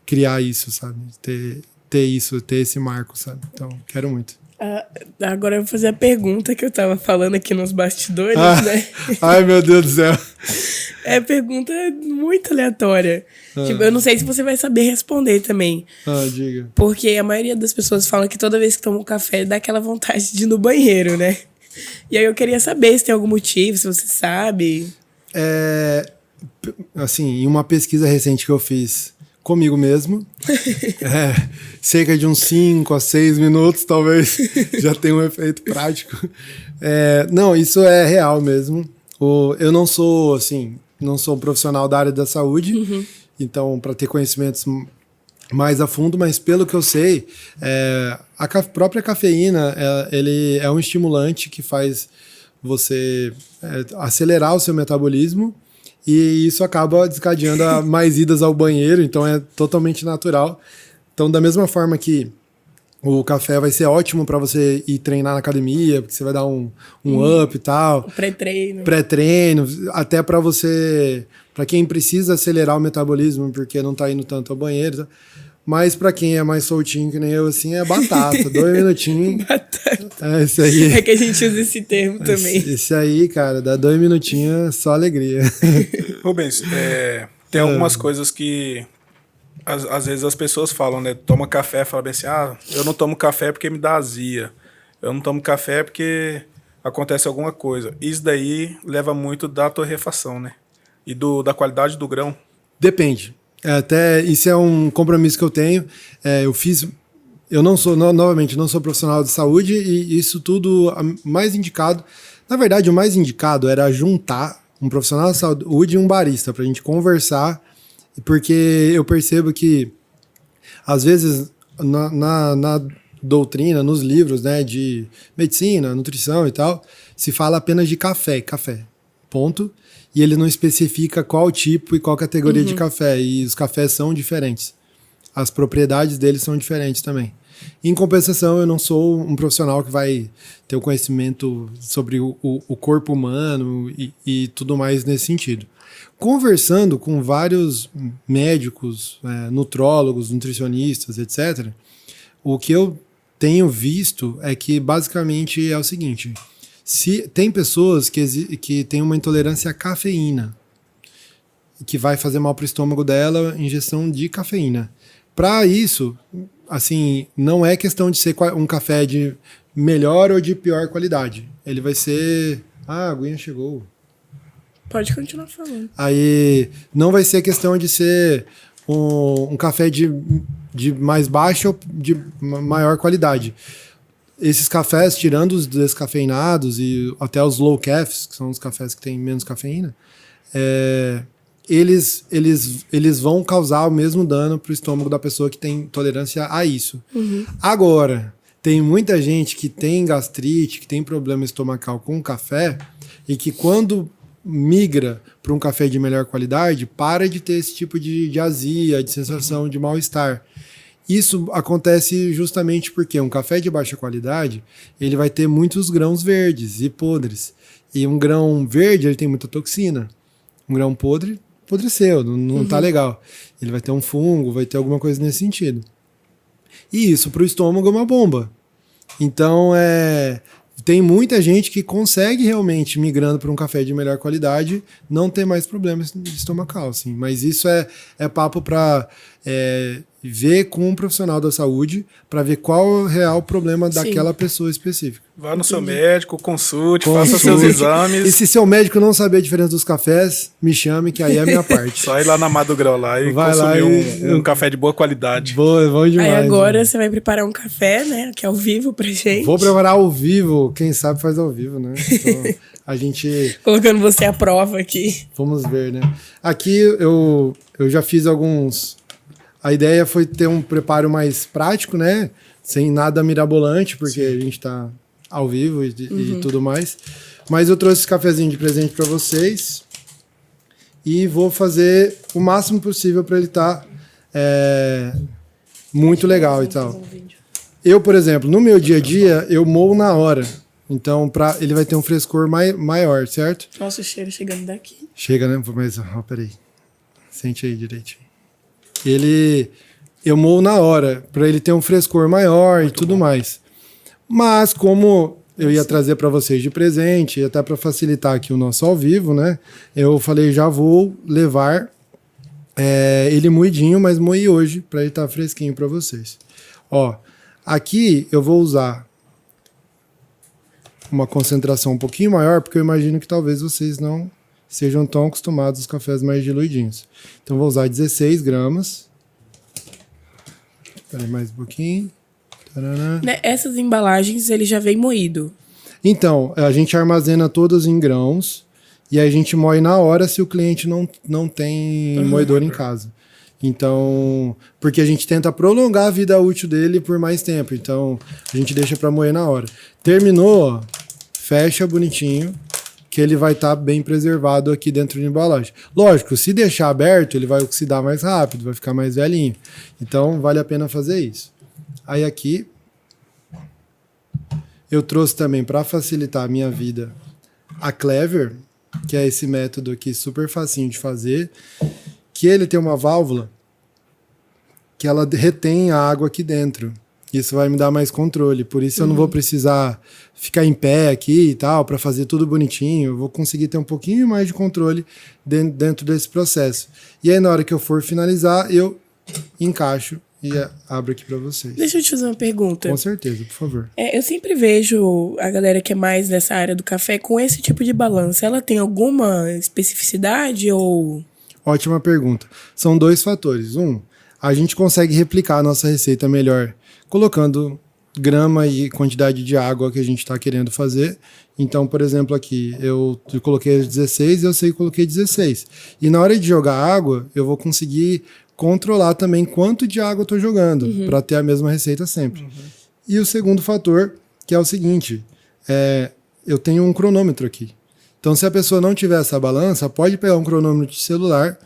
criar isso, sabe? Ter isso, ter esse marco, sabe? Então, quero muito.
Agora eu vou fazer a pergunta que eu tava falando aqui nos bastidores, né?
Ai, meu Deus do céu.
É pergunta muito aleatória. Tipo, eu não sei se você vai saber responder também.
Diga.
Porque a maioria das pessoas fala que toda vez que toma um café dá aquela vontade de ir no banheiro, né? E aí eu queria saber se tem algum motivo, se você sabe.
Assim, em uma pesquisa recente que eu fiz comigo mesmo, cerca de uns 5 a 6 minutos, talvez, já tenha um efeito prático. Não, isso é real mesmo. Eu não sou, assim, não sou um profissional da área da saúde, então, para ter conhecimentos mais a fundo, mas pelo que eu sei, a própria cafeína, ele é um estimulante que faz você acelerar o seu metabolismo, e isso acaba desencadeando mais idas ao banheiro, então é totalmente natural. Então, da mesma forma que o café vai ser ótimo para você ir treinar na academia, porque você vai dar um up e tal. Pré-treino, até para você... Para quem precisa acelerar o metabolismo, porque não tá indo tanto ao banheiro. Tá? Mas para quem é mais soltinho, que nem eu, assim, é batata. 2 minutinhos.
Batata.
Isso aí.
É que a gente usa esse termo também.
Esse aí, cara, dá 2 minutinhos, só alegria.
Rubens, tem algumas coisas que às vezes as pessoas falam, né? Toma café, fala bem assim, eu não tomo café porque me dá azia. Eu não tomo café porque acontece alguma coisa. Isso daí leva muito da torrefação, né? E da qualidade do grão.
Depende. Até isso é um compromisso que eu tenho. Eu não sou, novamente, não sou profissional de saúde, e isso tudo mais indicado. Na verdade, o mais indicado era juntar um profissional de saúde e um barista para a gente conversar, porque eu percebo que, às vezes, na doutrina, nos livros, né, de medicina, nutrição e tal, se fala apenas de café, ponto. E ele não especifica qual tipo e qual categoria de café. E os cafés são diferentes. As propriedades deles são diferentes também. Em compensação, eu não sou um profissional que vai ter o conhecimento sobre o corpo humano e tudo mais nesse sentido. Conversando com vários médicos, nutrólogos, nutricionistas, etc., o que eu tenho visto é que basicamente é o seguinte... tem pessoas que têm uma intolerância à cafeína, que vai fazer mal para o estômago dela, ingestão de cafeína. Para isso, assim, não é questão de ser um café de melhor ou de pior qualidade. Ele vai ser... a aguinha chegou.
Pode continuar falando.
Aí não vai ser questão de ser um café de mais baixa ou de maior qualidade. Esses cafés, tirando os descafeinados e até os low cafes, que são os cafés que têm menos cafeína, eles vão causar o mesmo dano para o estômago da pessoa que tem tolerância a isso. Agora, tem muita gente que tem gastrite, que tem problema estomacal com café, e que quando migra para um café de melhor qualidade, para de ter esse tipo de azia, de sensação de mal-estar. Isso acontece justamente porque um café de baixa qualidade, ele vai ter muitos grãos verdes e podres. E um grão verde, ele tem muita toxina. Um grão podre, apodreceu, não tá legal. Ele vai ter um fungo, vai ter alguma coisa nesse sentido. E isso para o estômago é uma bomba. Então, Tem muita gente que consegue realmente, migrando para um café de melhor qualidade, não ter mais problemas estomacal, assim. Mas isso é papo para ver com um profissional da saúde, para ver qual é o real problema daquela pessoa específica.
Vá no seu médico, consulte, faça seus exames.
E se seu médico não saber a diferença dos cafés, me chame, que aí é a minha parte.
Só ir lá na Mado Grau lá e consumir um café de boa qualidade.
Bom demais.
Aí agora você vai preparar um café, né? Que é ao vivo pra gente.
Vou preparar ao vivo. Quem sabe faz ao vivo, né? Então, a gente...
Colocando você à prova aqui.
Vamos ver, né? Aqui eu já fiz alguns... A ideia foi ter um preparo mais prático, né? Sem nada mirabolante, porque a gente tá ao vivo e tudo mais. Mas eu trouxe esse cafezinho de presente para vocês e vou fazer o máximo possível para ele estar muito legal e tal. Eu, por exemplo, no meu dia a dia, eu moo na hora. Então, ele vai ter um frescor maior, certo?
Nossa, o cheiro chegando daqui.
Chega, né? Mas, peraí. Sente aí direitinho. Eu moo na hora, para ele ter um frescor maior e tudo mais. Mas como eu ia trazer para vocês de presente, e até para facilitar aqui o nosso ao vivo, né? Eu falei, já vou levar ele moidinho, mas moí hoje, para ele estar fresquinho para vocês. Ó, aqui eu vou usar uma concentração um pouquinho maior, porque eu imagino que talvez vocês não sejam tão acostumados aos cafés mais diluidinhos. Então vou usar 16 gramas. Espera aí mais um pouquinho.
Essas embalagens, ele já vem moído.
Então, a gente armazena todas em grãos e aí a gente moe na hora se o cliente não tem moedor em casa. Então, porque a gente tenta prolongar a vida útil dele por mais tempo. Então, a gente deixa para moer na hora. Terminou, ó, fecha bonitinho, que ele vai estar bem preservado aqui dentro da embalagem. Lógico, se deixar aberto, ele vai oxidar mais rápido, vai ficar mais velhinho. Então, vale a pena fazer isso. Aí aqui, eu trouxe também para facilitar a minha vida a Clever, que é esse método aqui super facinho de fazer, que ele tem uma válvula que ela retém a água aqui dentro. Isso vai me dar mais controle, por isso eu não vou precisar ficar em pé aqui e tal, para fazer tudo bonitinho, eu vou conseguir ter um pouquinho mais de controle dentro desse processo. E aí na hora que eu for finalizar, eu encaixo e abro aqui para vocês.
Deixa eu te fazer uma pergunta.
Com certeza, por favor.
Eu sempre vejo a galera que é mais dessa área do café com esse tipo de balança. Ela tem alguma especificidade ou...
Ótima pergunta. São dois fatores. A gente consegue replicar a nossa receita melhor colocando grama e quantidade de água que a gente está querendo fazer. Então, por exemplo, aqui eu coloquei 16 e eu sei que coloquei 16. E na hora de jogar água, eu vou conseguir controlar também quanto de água eu estou jogando, para ter a mesma receita sempre. E o segundo fator, que é o seguinte, eu tenho um cronômetro aqui. Então, se a pessoa não tiver essa balança, pode pegar um cronômetro de celular,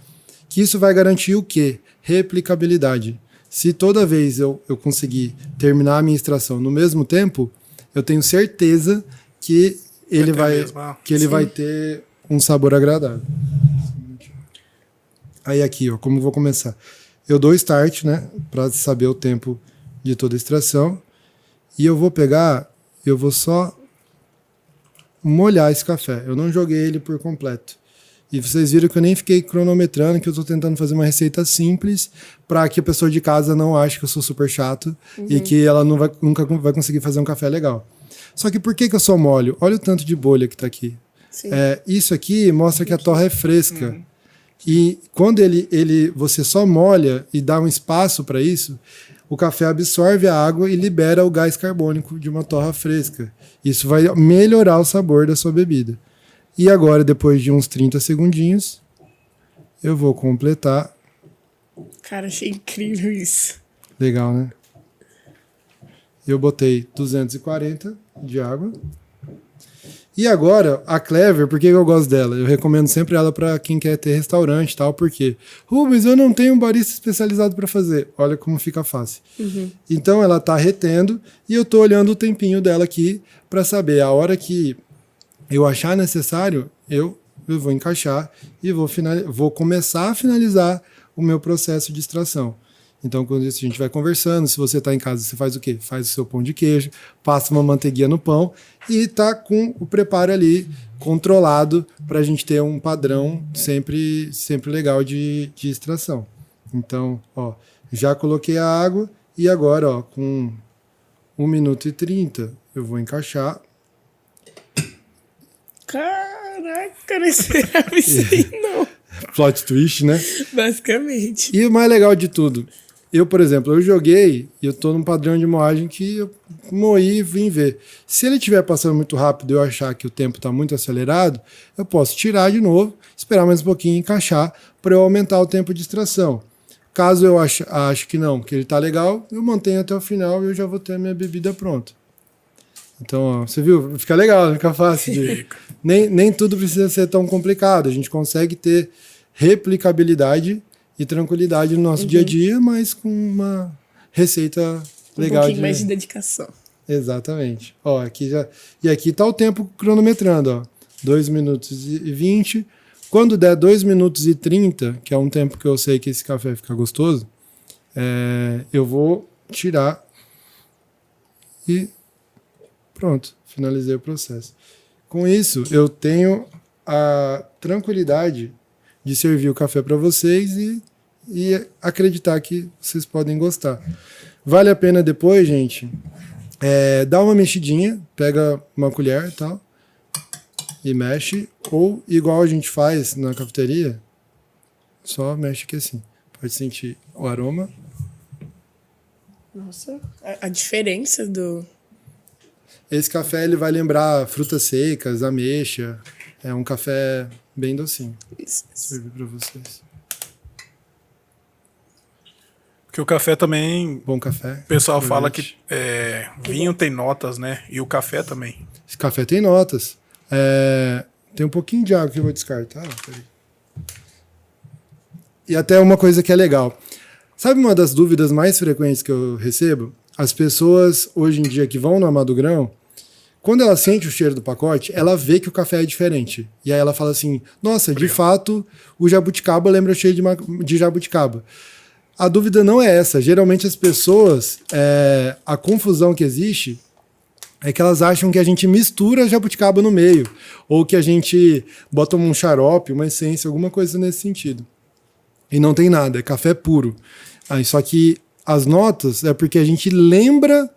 que isso vai garantir o quê? Replicabilidade. Se toda vez eu conseguir terminar a minha extração no mesmo tempo, eu tenho certeza que ele vai ter um sabor agradável. Aí aqui, ó, como eu vou começar? Eu dou start, né, para saber o tempo de toda a extração. E eu vou só molhar esse café. Eu não joguei ele por completo. E vocês viram que eu nem fiquei cronometrando, que eu estou tentando fazer uma receita simples para que a pessoa de casa não ache que eu sou super chato e que ela nunca vai conseguir fazer um café legal. Só que por que eu só molho? Olha o tanto de bolha que está aqui. Isso aqui mostra que a torra é fresca. E quando você só molha e dá um espaço para isso, o café absorve a água e libera o gás carbônico de uma torra fresca. Isso vai melhorar o sabor da sua bebida. E agora, depois de uns 30 segundinhos, eu vou completar.
Cara, achei incrível isso.
Legal, né? Eu botei 240 de água. E agora, a Clever, por que eu gosto dela? Eu recomendo sempre ela para quem quer ter restaurante e tal, porque Rubens, eu não tenho um barista especializado para fazer. Olha como fica fácil. Então, ela tá retendo e eu tô olhando o tempinho dela aqui para saber a hora que eu achar necessário, eu vou encaixar e vou começar a finalizar o meu processo de extração. Então, quando isso, a gente vai conversando. Se você está em casa, você faz o quê? Faz o seu pão de queijo, passa uma manteiguinha no pão e tá com o preparo ali controlado para a gente ter um padrão sempre legal de extração. Então, ó, já coloquei a água e agora, ó, com 1 minuto e 30, eu vou encaixar.
Caraca, não esperava isso aí, não.
Plot twist, né?
Basicamente.
E o mais legal de tudo, eu, por exemplo, eu joguei e eu tô num padrão de moagem que eu moí e vim ver. Se ele estiver passando muito rápido e eu achar que o tempo tá muito acelerado, eu posso tirar de novo, esperar mais um pouquinho e encaixar para eu aumentar o tempo de extração. Caso eu acho que não, que ele tá legal, eu mantenho até o final e eu já vou ter a minha bebida pronta. Então, ó, você viu? Fica legal, fica fácil. Nem tudo precisa ser tão complicado. A gente consegue ter replicabilidade e tranquilidade no nosso dia a dia, mas com uma receita legal.
Um pouquinho mais de dedicação.
Exatamente. Ó, e aqui tá o tempo cronometrando, ó. 2 minutos e 20. Quando der 2 minutos e 30, que é um tempo que eu sei que esse café fica gostoso, eu vou tirar e pronto, finalizei o processo. Com isso, eu tenho a tranquilidade de servir o café para vocês e acreditar que vocês podem gostar. Vale a pena depois, gente, dar uma mexidinha, pega uma colher e tal, e mexe, ou igual a gente faz na cafeteria, só mexe aqui assim. Pode sentir o aroma.
Nossa, a diferença do...
Esse café ele vai lembrar frutas secas, ameixa. É um café bem docinho.
Isso.
Servir para vocês.
Porque o café também...
Bom café.
O pessoal fala que vinho tem notas, né? E o café também.
Esse café tem notas. Tem um pouquinho de água que eu vou descartar. Peraí. E até uma coisa que é legal. Sabe uma das dúvidas mais frequentes que eu recebo? As pessoas, hoje em dia, que vão no Amado Grão, quando ela sente o cheiro do pacote, ela vê que o café é diferente. E aí ela fala assim, nossa, de fato, o jabuticaba lembra o cheiro de jabuticaba. A dúvida não é essa. Geralmente as pessoas, a confusão que existe é que elas acham que a gente mistura jabuticaba no meio. Ou que a gente bota um xarope, uma essência, alguma coisa nesse sentido. E não tem nada, é café puro. Só que as notas é porque a gente lembra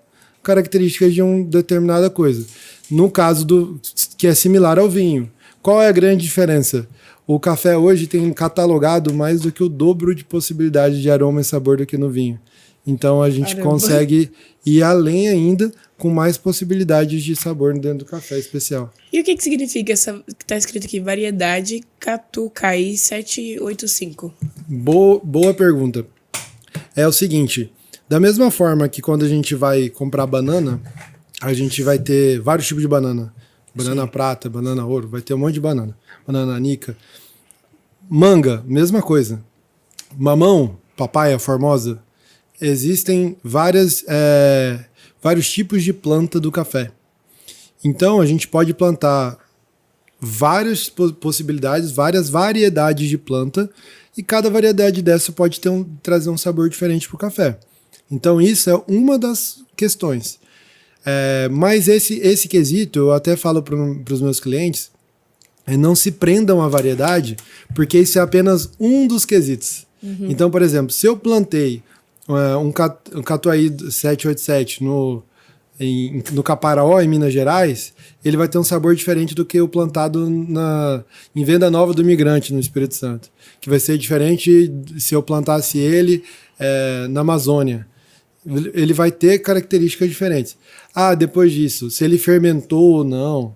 características de uma determinada coisa. No caso que é similar ao vinho. Qual é a grande diferença? O café hoje tem catalogado mais do que o dobro de possibilidade de aroma e sabor do que no vinho. Então a gente consegue ir além ainda com mais possibilidades de sabor dentro do café especial.
E o que significa essa que está escrito aqui? Variedade Catucaí 785.
Boa pergunta. É o seguinte, da mesma forma que quando a gente vai comprar banana, a gente vai ter vários tipos de banana. Banana prata, banana ouro, vai ter um monte de banana. Banana nica. Manga, mesma coisa. Mamão, papaya, formosa. Existem vários tipos de planta do café. Então, a gente pode plantar várias possibilidades, várias variedades de planta, e cada variedade dessa pode trazer um sabor diferente para o café. Então, isso é uma das questões. Mas esse quesito, eu até falo para os meus clientes, não se prendam à variedade, porque isso é apenas um dos quesitos. Uhum. Então, por exemplo, se eu plantei um Catuai 787 no Caparaó, em Minas Gerais, ele vai ter um sabor diferente do que o plantado em Venda Nova do Imigrante, no Espírito Santo. Que vai ser diferente se eu plantasse ele na Amazônia. Ele vai ter características diferentes. Depois disso, se ele fermentou ou não,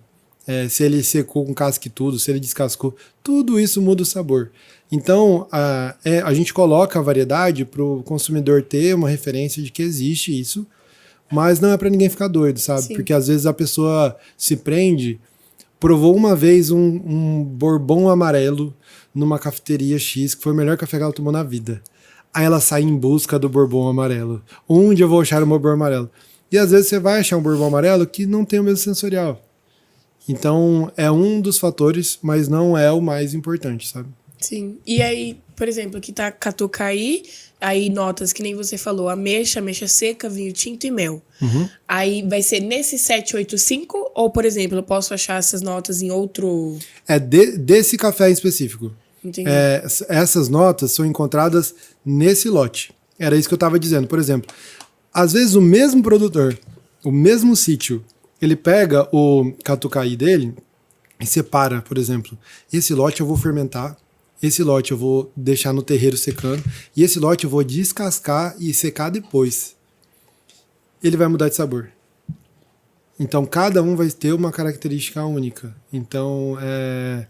se ele secou com casca e tudo, se ele descascou, tudo isso muda o sabor. Então, a gente coloca a variedade para o consumidor ter uma referência de que existe isso, mas não é para ninguém ficar doido, sabe? Sim. Porque às vezes a pessoa se prende, provou uma vez um bourbon amarelo numa cafeteria X, que foi o melhor café que ela tomou na vida. Aí ela sai em busca do bourbon amarelo. Onde eu vou achar o bourbon amarelo? E às vezes você vai achar um bourbon amarelo que não tem o mesmo sensorial. Então, é um dos fatores, mas não é o mais importante, sabe?
Sim. E aí, por exemplo, aqui tá Catucaí aí notas que nem você falou, ameixa seca, vinho tinto e mel. Aí vai ser nesse 785 ou, por exemplo, eu posso achar essas notas em outro...
Desse café em específico.
Entendi.
Essas notas são encontradas nesse lote. Era isso que eu estava dizendo. Por exemplo, às vezes o mesmo produtor, o mesmo sítio, ele pega o catucaí dele e separa, por exemplo, esse lote eu vou fermentar, esse lote eu vou deixar no terreiro secando, e esse lote eu vou descascar e secar depois. Ele vai mudar de sabor. Então, cada um vai ter uma característica única. Então, é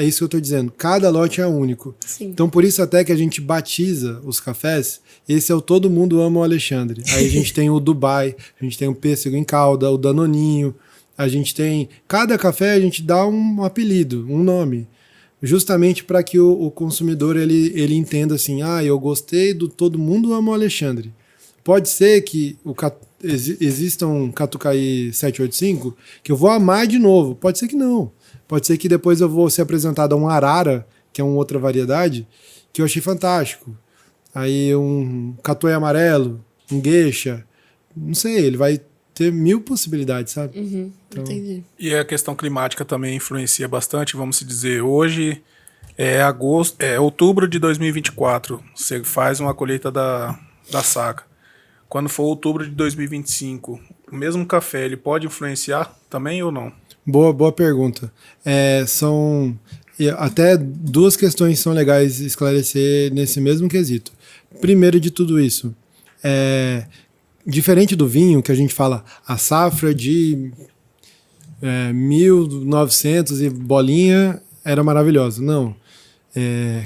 isso que eu estou dizendo. Cada lote é único.
Sim.
Então, por isso até que a gente batiza os cafés. Esse é o Todo Mundo Ama o Alexandre. Aí a gente tem o Dubai, a gente tem o Pêssego em Calda, o Danoninho. A gente tem... Cada café a gente dá um apelido, um nome. Justamente para que o consumidor ele entenda assim, eu gostei do Todo Mundo Ama o Alexandre. Pode ser que exista um Catucaí 785 que eu vou amar de novo. Pode ser que não. Pode ser que depois eu vou ser apresentado a um Arara, que é uma outra variedade, que eu achei fantástico. Aí um Catuai amarelo, um Geisha, não sei, ele vai ter 1000 possibilidades, sabe?
Então... Entendi.
E a questão climática também influencia bastante, vamos se dizer, hoje é outubro de 2024, você faz uma colheita da saca. Quando for outubro de 2025, o mesmo café, ele pode influenciar também ou não?
Boa pergunta. Até 2 questões são legais esclarecer nesse mesmo quesito. Primeiro de tudo isso, diferente do vinho, que a gente fala a safra de 1900 e bolinha era maravilhosa. Não.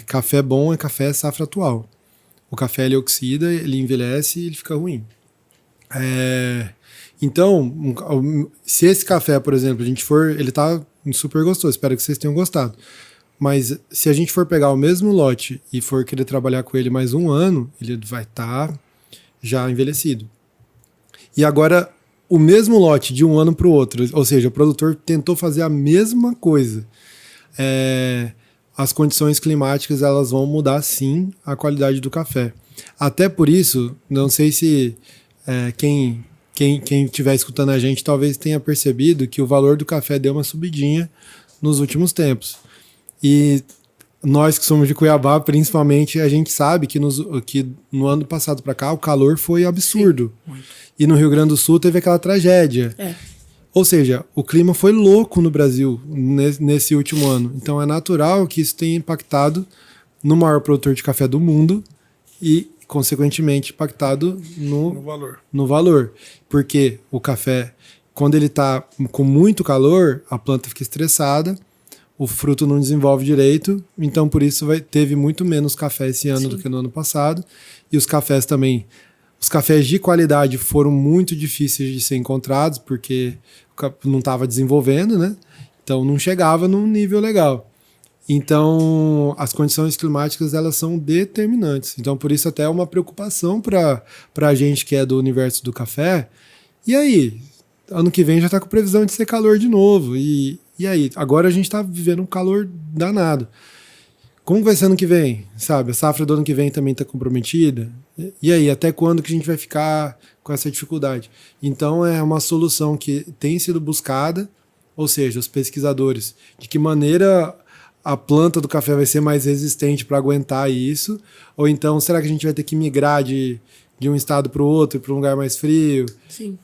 Café bom é café safra atual. O café ele oxida, ele envelhece e ele fica ruim. Então, se esse café, por exemplo, ele tá super gostoso, espero que vocês tenham gostado. Mas se a gente for pegar o mesmo lote e for querer trabalhar com ele mais um ano, ele vai estar já envelhecido. E agora, o mesmo lote de um ano para o outro, ou seja, o produtor tentou fazer a mesma coisa. As condições climáticas elas vão mudar sim a qualidade do café. Até por isso, não sei se quem estiver escutando a gente talvez tenha percebido que o valor do café deu uma subidinha nos últimos tempos. E nós que somos de Cuiabá, principalmente, a gente sabe que no ano passado para cá o calor foi absurdo. Sim, e no Rio Grande do Sul teve aquela tragédia. Ou seja, o clima foi louco no Brasil nesse último ano. Então é natural que isso tenha impactado no maior produtor de café do mundo e, consequentemente, impactado no valor. Porque o café, quando ele está com muito calor, a planta fica estressada, o fruto não desenvolve direito, então por isso teve muito menos café esse ano do que no ano passado. E os cafés também... Os cafés de qualidade foram muito difíceis de ser encontrados, porque não estava desenvolvendo, né? Então não chegava num nível legal. Então as condições climáticas elas são determinantes. Então por isso até é uma preocupação para a gente que é do universo do café. E aí? Ano que vem já está com previsão de ser calor de novo. E aí? Agora a gente está vivendo um calor danado. Como vai ser ano que vem? Sabe, a safra do ano que vem também está comprometida. E aí, até quando que a gente vai ficar com essa dificuldade? Então, é uma solução que tem sido buscada, ou seja, os pesquisadores, de que maneira a planta do café vai ser mais resistente para aguentar isso, ou então, será que a gente vai ter que migrar de um estado para o outro, para um lugar mais frio?
Sim.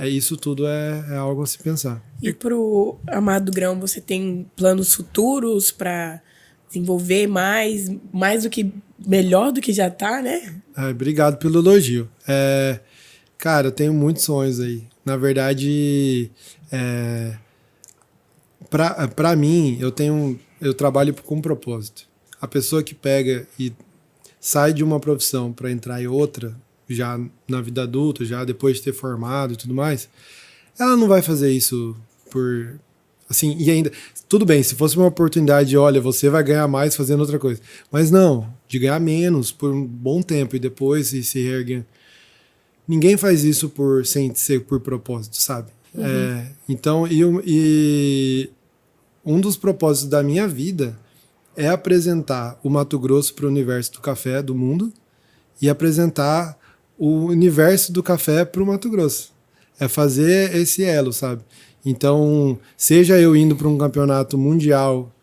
Isso tudo é algo a se pensar.
E para o Amado Grão, você tem planos futuros para desenvolver mais do que melhor do que já tá, né?
Obrigado pelo elogio. Cara, eu tenho muitos sonhos aí. Na verdade, para mim, eu trabalho com um propósito. A pessoa que pega e sai de uma profissão para entrar em outra, já na vida adulta, já depois de ter formado e tudo mais, ela não vai fazer isso por... Assim, e ainda, tudo bem, se fosse uma oportunidade, olha, você vai ganhar mais fazendo outra coisa. Mas não, de ganhar menos por um bom tempo e depois se reerguer. Ninguém faz isso sem ser por propósito, sabe? Então, um dos propósitos da minha vida é apresentar o Mato Grosso para o universo do café do mundo e apresentar o universo do café para o Mato Grosso. É fazer esse elo, sabe? Então, seja eu indo para um campeonato mundial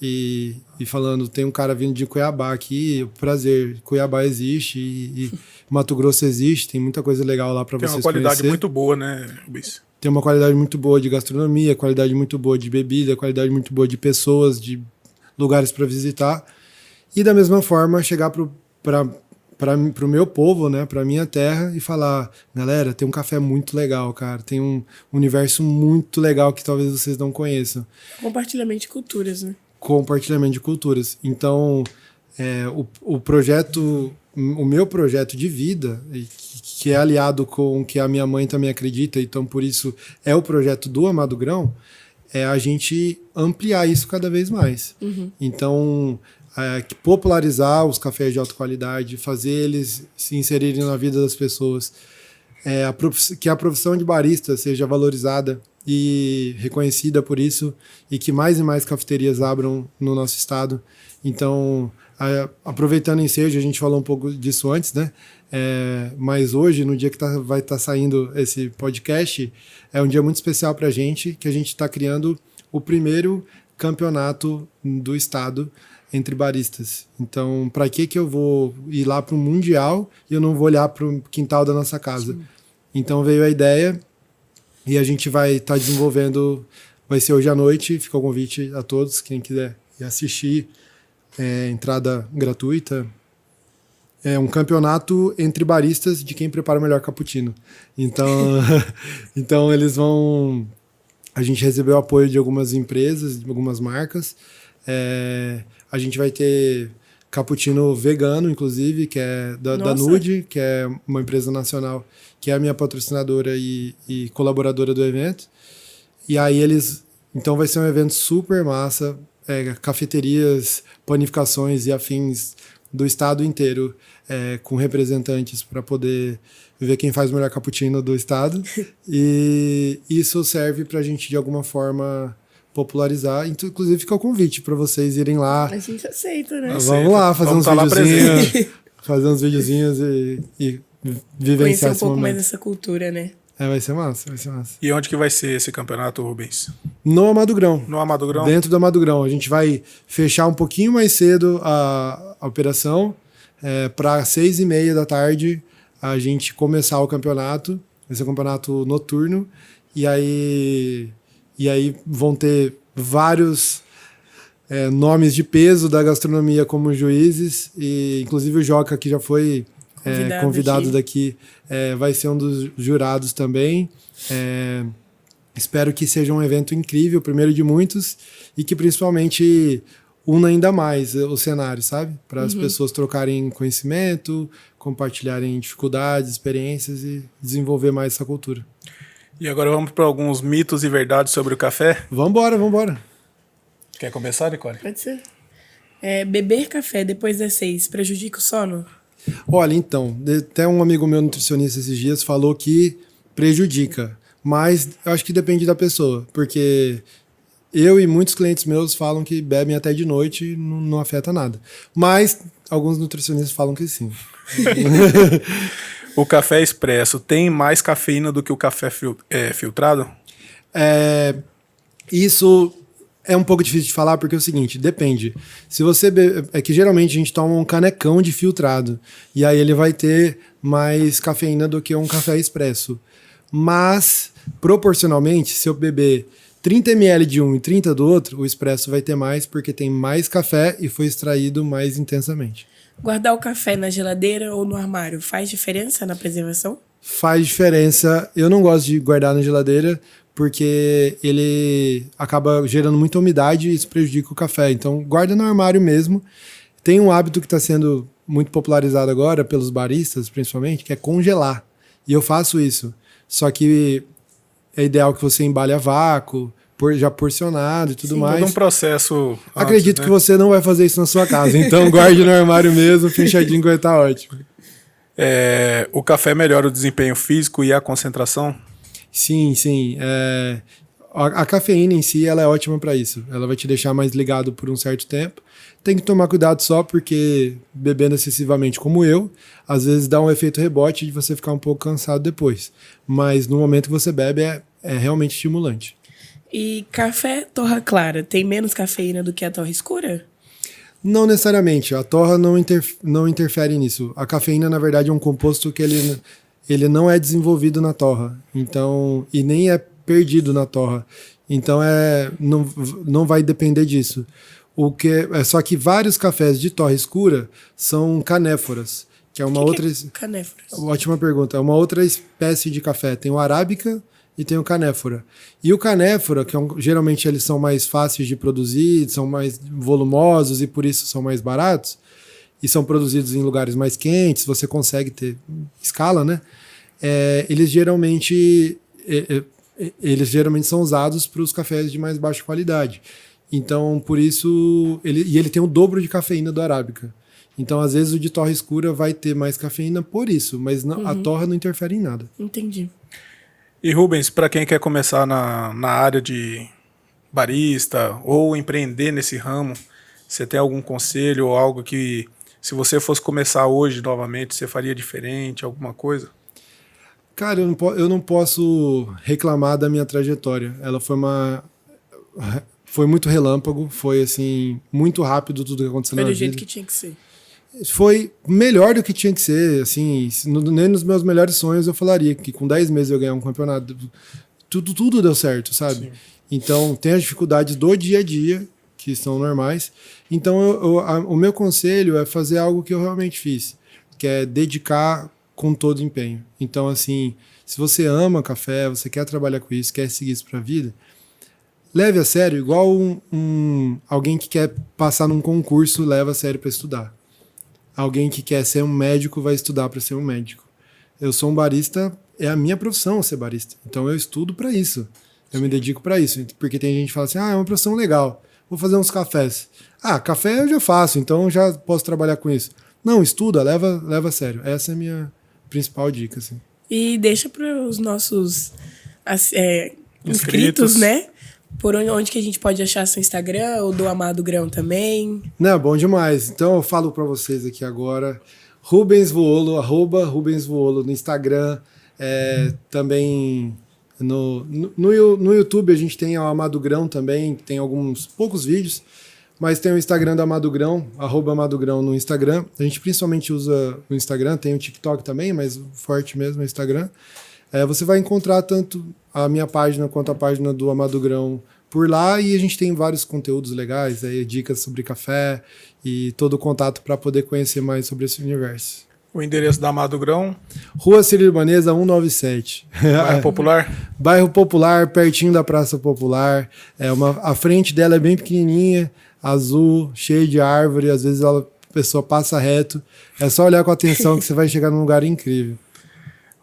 e falando, tem um cara vindo de Cuiabá aqui, prazer, Cuiabá existe e Mato Grosso existe, tem muita coisa legal lá para vocês conhecerem. Tem uma qualidade
muito boa, né, Rubens?
Tem uma qualidade muito boa de gastronomia, qualidade muito boa de bebida, qualidade muito boa de pessoas, de lugares para visitar. E da mesma forma, chegar para o meu povo, né, para minha terra e falar, galera, tem um café muito legal, cara, tem um universo muito legal que talvez vocês não conheçam.
Compartilhamento de culturas, né?
Compartilhamento de culturas. Então, o meu projeto de vida, que é aliado com o que a minha mãe também acredita, então por isso é o projeto do Amado Grão, é a gente ampliar isso cada vez mais. Uhum. Então, popularizar os cafés de alta qualidade, fazer eles se inserirem na vida das pessoas, que a profissão de barista seja valorizada e reconhecida por isso, e que mais e mais cafeterias abram no nosso estado. Então, aproveitando o ensejo, a gente falou um pouco disso antes, né? Mas hoje, no dia que vai estar saindo esse podcast, é um dia muito especial para a gente, que a gente está criando o primeiro campeonato do estado entre baristas. Então, para que eu vou ir lá para o Mundial e eu não vou olhar para o quintal da nossa casa? Sim. Então veio a ideia e a gente vai estar desenvolvendo, vai ser hoje à noite, fica o convite a todos, quem quiser ir assistir, entrada gratuita. É um campeonato entre baristas de quem prepara o melhor cappuccino. Então, então eles vão... A gente recebeu apoio de algumas empresas, de algumas marcas. A gente vai ter cappuccino vegano, inclusive, que é da Nude, que é uma empresa nacional, que é a minha patrocinadora e colaboradora do evento. E aí então vai ser um evento super massa, cafeterias, panificações e afins do estado inteiro, com representantes para poder ver quem faz o melhor cappuccino do estado. E isso serve para a gente, de alguma forma, popularizar. Inclusive, fica o convite para vocês irem lá.
A gente aceita, né?
Vamos lá, fazer uns videozinhos. Fazer uns videozinhos e vivenciar
conhecer um pouco
momento.
mais dessa cultura, né?
Vai ser massa, vai ser massa.
E onde que vai ser esse campeonato, Rubens?
No Amado Grão.
No Amado Grão?
Dentro do Amado Grão. A gente vai fechar um pouquinho mais cedo a operação, para 6h30 da tarde a gente começar o campeonato. Vai ser um campeonato noturno. E aí vão ter vários nomes de peso da gastronomia como juízes, e inclusive o Joca, que já foi convidado daqui, vai ser um dos jurados também. Espero que seja um evento incrível, o primeiro de muitos, e que principalmente una ainda mais o cenário, sabe? Para as pessoas trocarem conhecimento, compartilharem dificuldades, experiências e desenvolver mais essa cultura.
E agora vamos para alguns mitos e verdades sobre o café?
Vambora.
Quer começar, Nicole?
Pode ser. Beber café depois das 6 prejudica o sono?
Olha, então, até um amigo meu nutricionista esses dias falou que prejudica, mas eu acho que depende da pessoa, porque eu e muitos clientes meus falam que bebem até de noite e não afeta nada. Mas alguns nutricionistas falam que sim.
O café expresso tem mais cafeína do que o café filtrado?
Isso é um pouco difícil de falar porque é o seguinte, depende. Se você é que geralmente a gente toma um canecão de filtrado e aí ele vai ter mais cafeína do que um café expresso. Mas, proporcionalmente, se eu beber 30 ml de um e 30 do outro, o expresso vai ter mais porque tem mais café e foi extraído mais intensamente.
Guardar o café na geladeira ou no armário faz diferença na preservação?
Faz diferença. Eu não gosto de guardar na geladeira porque ele acaba gerando muita umidade e isso prejudica o café. Então, guarda no armário mesmo. Tem um hábito que está sendo muito popularizado agora pelos baristas, principalmente, que é congelar. E eu faço isso. Só que é ideal que você embale a vácuo, já porcionado e tudo mais.
Todo um processo.
Acredito que você não vai fazer isso na sua casa. Então guarde no armário mesmo, fechadinho, que vai estar ótimo.
O café melhora o desempenho físico e a concentração?
Sim. A cafeína em si, ela é ótima para isso. Ela vai te deixar mais ligado por um certo tempo. Tem que tomar cuidado só porque bebendo excessivamente como eu, às vezes dá um efeito rebote de você ficar um pouco cansado depois. Mas no momento que você bebe é realmente estimulante.
E café torra clara tem menos cafeína do que a torra escura?
Não necessariamente. A torra não interfere nisso. A cafeína, na verdade, é um composto que ele não é desenvolvido na torra. Então, e nem é perdido na torra. Então não vai depender disso. Só que vários cafés de torra escura são canéforas, que é uma outra.
Canéforas.
Ótima pergunta. É uma outra espécie de café. Tem o arábica e tem o canéfora. E o canéfora, que geralmente eles são mais fáceis de produzir, são mais volumosos e por isso são mais baratos, e são produzidos em lugares mais quentes, você consegue ter escala, né? Eles geralmente são usados para os cafés de mais baixa qualidade. Então, por isso, ele tem o dobro de cafeína do arábica. Então, às vezes, o de torra escura vai ter mais cafeína por isso, mas a torra não interfere em nada.
Entendi.
E Rubens, para quem quer começar na área de barista ou empreender nesse ramo, você tem algum conselho ou algo que, se você fosse começar hoje novamente, você faria diferente, alguma coisa?
Cara, eu não posso reclamar da minha trajetória. Ela foi muito relâmpago, foi assim, muito rápido tudo que aconteceu na vida.
Foi do jeito que tinha que ser.
Foi melhor do que tinha que ser, assim, nem nos meus melhores sonhos eu falaria que com 10 meses eu ganhar um campeonato. Tudo deu certo, sabe? Sim. Então, tem as dificuldades do dia a dia, que são normais. Então, o meu conselho é fazer algo que eu realmente fiz, que é dedicar com todo empenho. Então, assim, se você ama café, você quer trabalhar com isso, quer seguir isso pra vida, leve a sério, igual alguém que quer passar num concurso leva a sério para estudar. Alguém que quer ser um médico vai estudar para ser um médico. Eu sou um barista, é a minha profissão ser barista. Então eu estudo para isso. Eu me dedico para isso. Porque tem gente que fala assim, é uma profissão legal, vou fazer uns cafés. Café eu já faço, então já posso trabalhar com isso. Não, estuda, leva a sério. Essa é a minha principal dica. Assim.
E deixa para os nossos inscritos, né? Por onde que a gente pode achar seu Instagram, ou do Amado Grão também?
Não, bom demais. Então eu falo para vocês aqui agora, Rubens Vuolo, @Rubens Vuolo no Instagram, também no YouTube a gente tem o Amado Grão também, tem alguns poucos vídeos, mas tem o Instagram do Amado Grão, @Amado Grão no Instagram. A gente principalmente usa o Instagram, tem o TikTok também, mas o forte mesmo é o Instagram. Você vai encontrar tanto a minha página quanto a página do Amado Grão por lá, e a gente tem vários conteúdos legais, dicas sobre café e todo o contato para poder conhecer mais sobre esse universo.
O endereço da Amado Grão?
Rua Sírio-Libanesa 197.
Bairro Popular?
Bairro Popular, pertinho da Praça Popular. A frente dela é bem pequenininha, azul, cheia de árvore, às vezes a pessoa passa reto. É só olhar com atenção que você vai chegar num lugar incrível.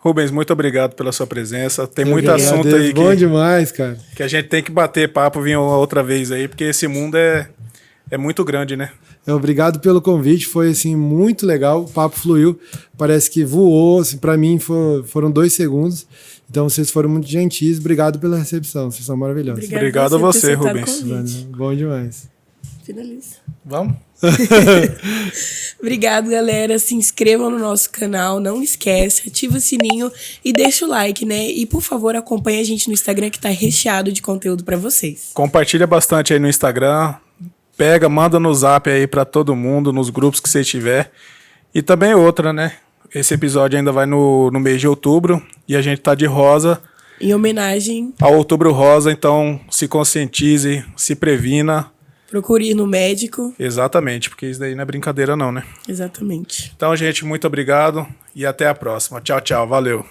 Rubens, muito obrigado pela sua presença. Tem muito assunto aí
bom demais, cara.
Que a gente tem que bater papo, vir outra vez aí, porque esse mundo é muito grande, né?
Obrigado pelo convite, foi assim muito legal, o papo fluiu, parece que voou, assim, para mim foram 2 segundos. Então vocês foram muito gentis, obrigado pela recepção, vocês são maravilhosos.
Obrigado a você, Rubens.
Bom demais.
Finaliza.
Vamos?
Obrigado, galera. Se inscrevam no nosso canal, não esquece, ativa o sininho e deixa o like, né? E por favor, acompanhe a gente no Instagram, que tá recheado de conteúdo para vocês.
Compartilha bastante aí no Instagram, manda no zap aí para todo mundo, nos grupos que você tiver. E também outra, né? Esse episódio ainda vai no mês de outubro e a gente tá de rosa.
Em homenagem
ao Outubro Rosa, então se conscientize, se previna.
Procure ir no médico.
Exatamente, porque isso daí não é brincadeira não, né?
Exatamente.
Então, gente, muito obrigado e até a próxima. Tchau, tchau. Valeu.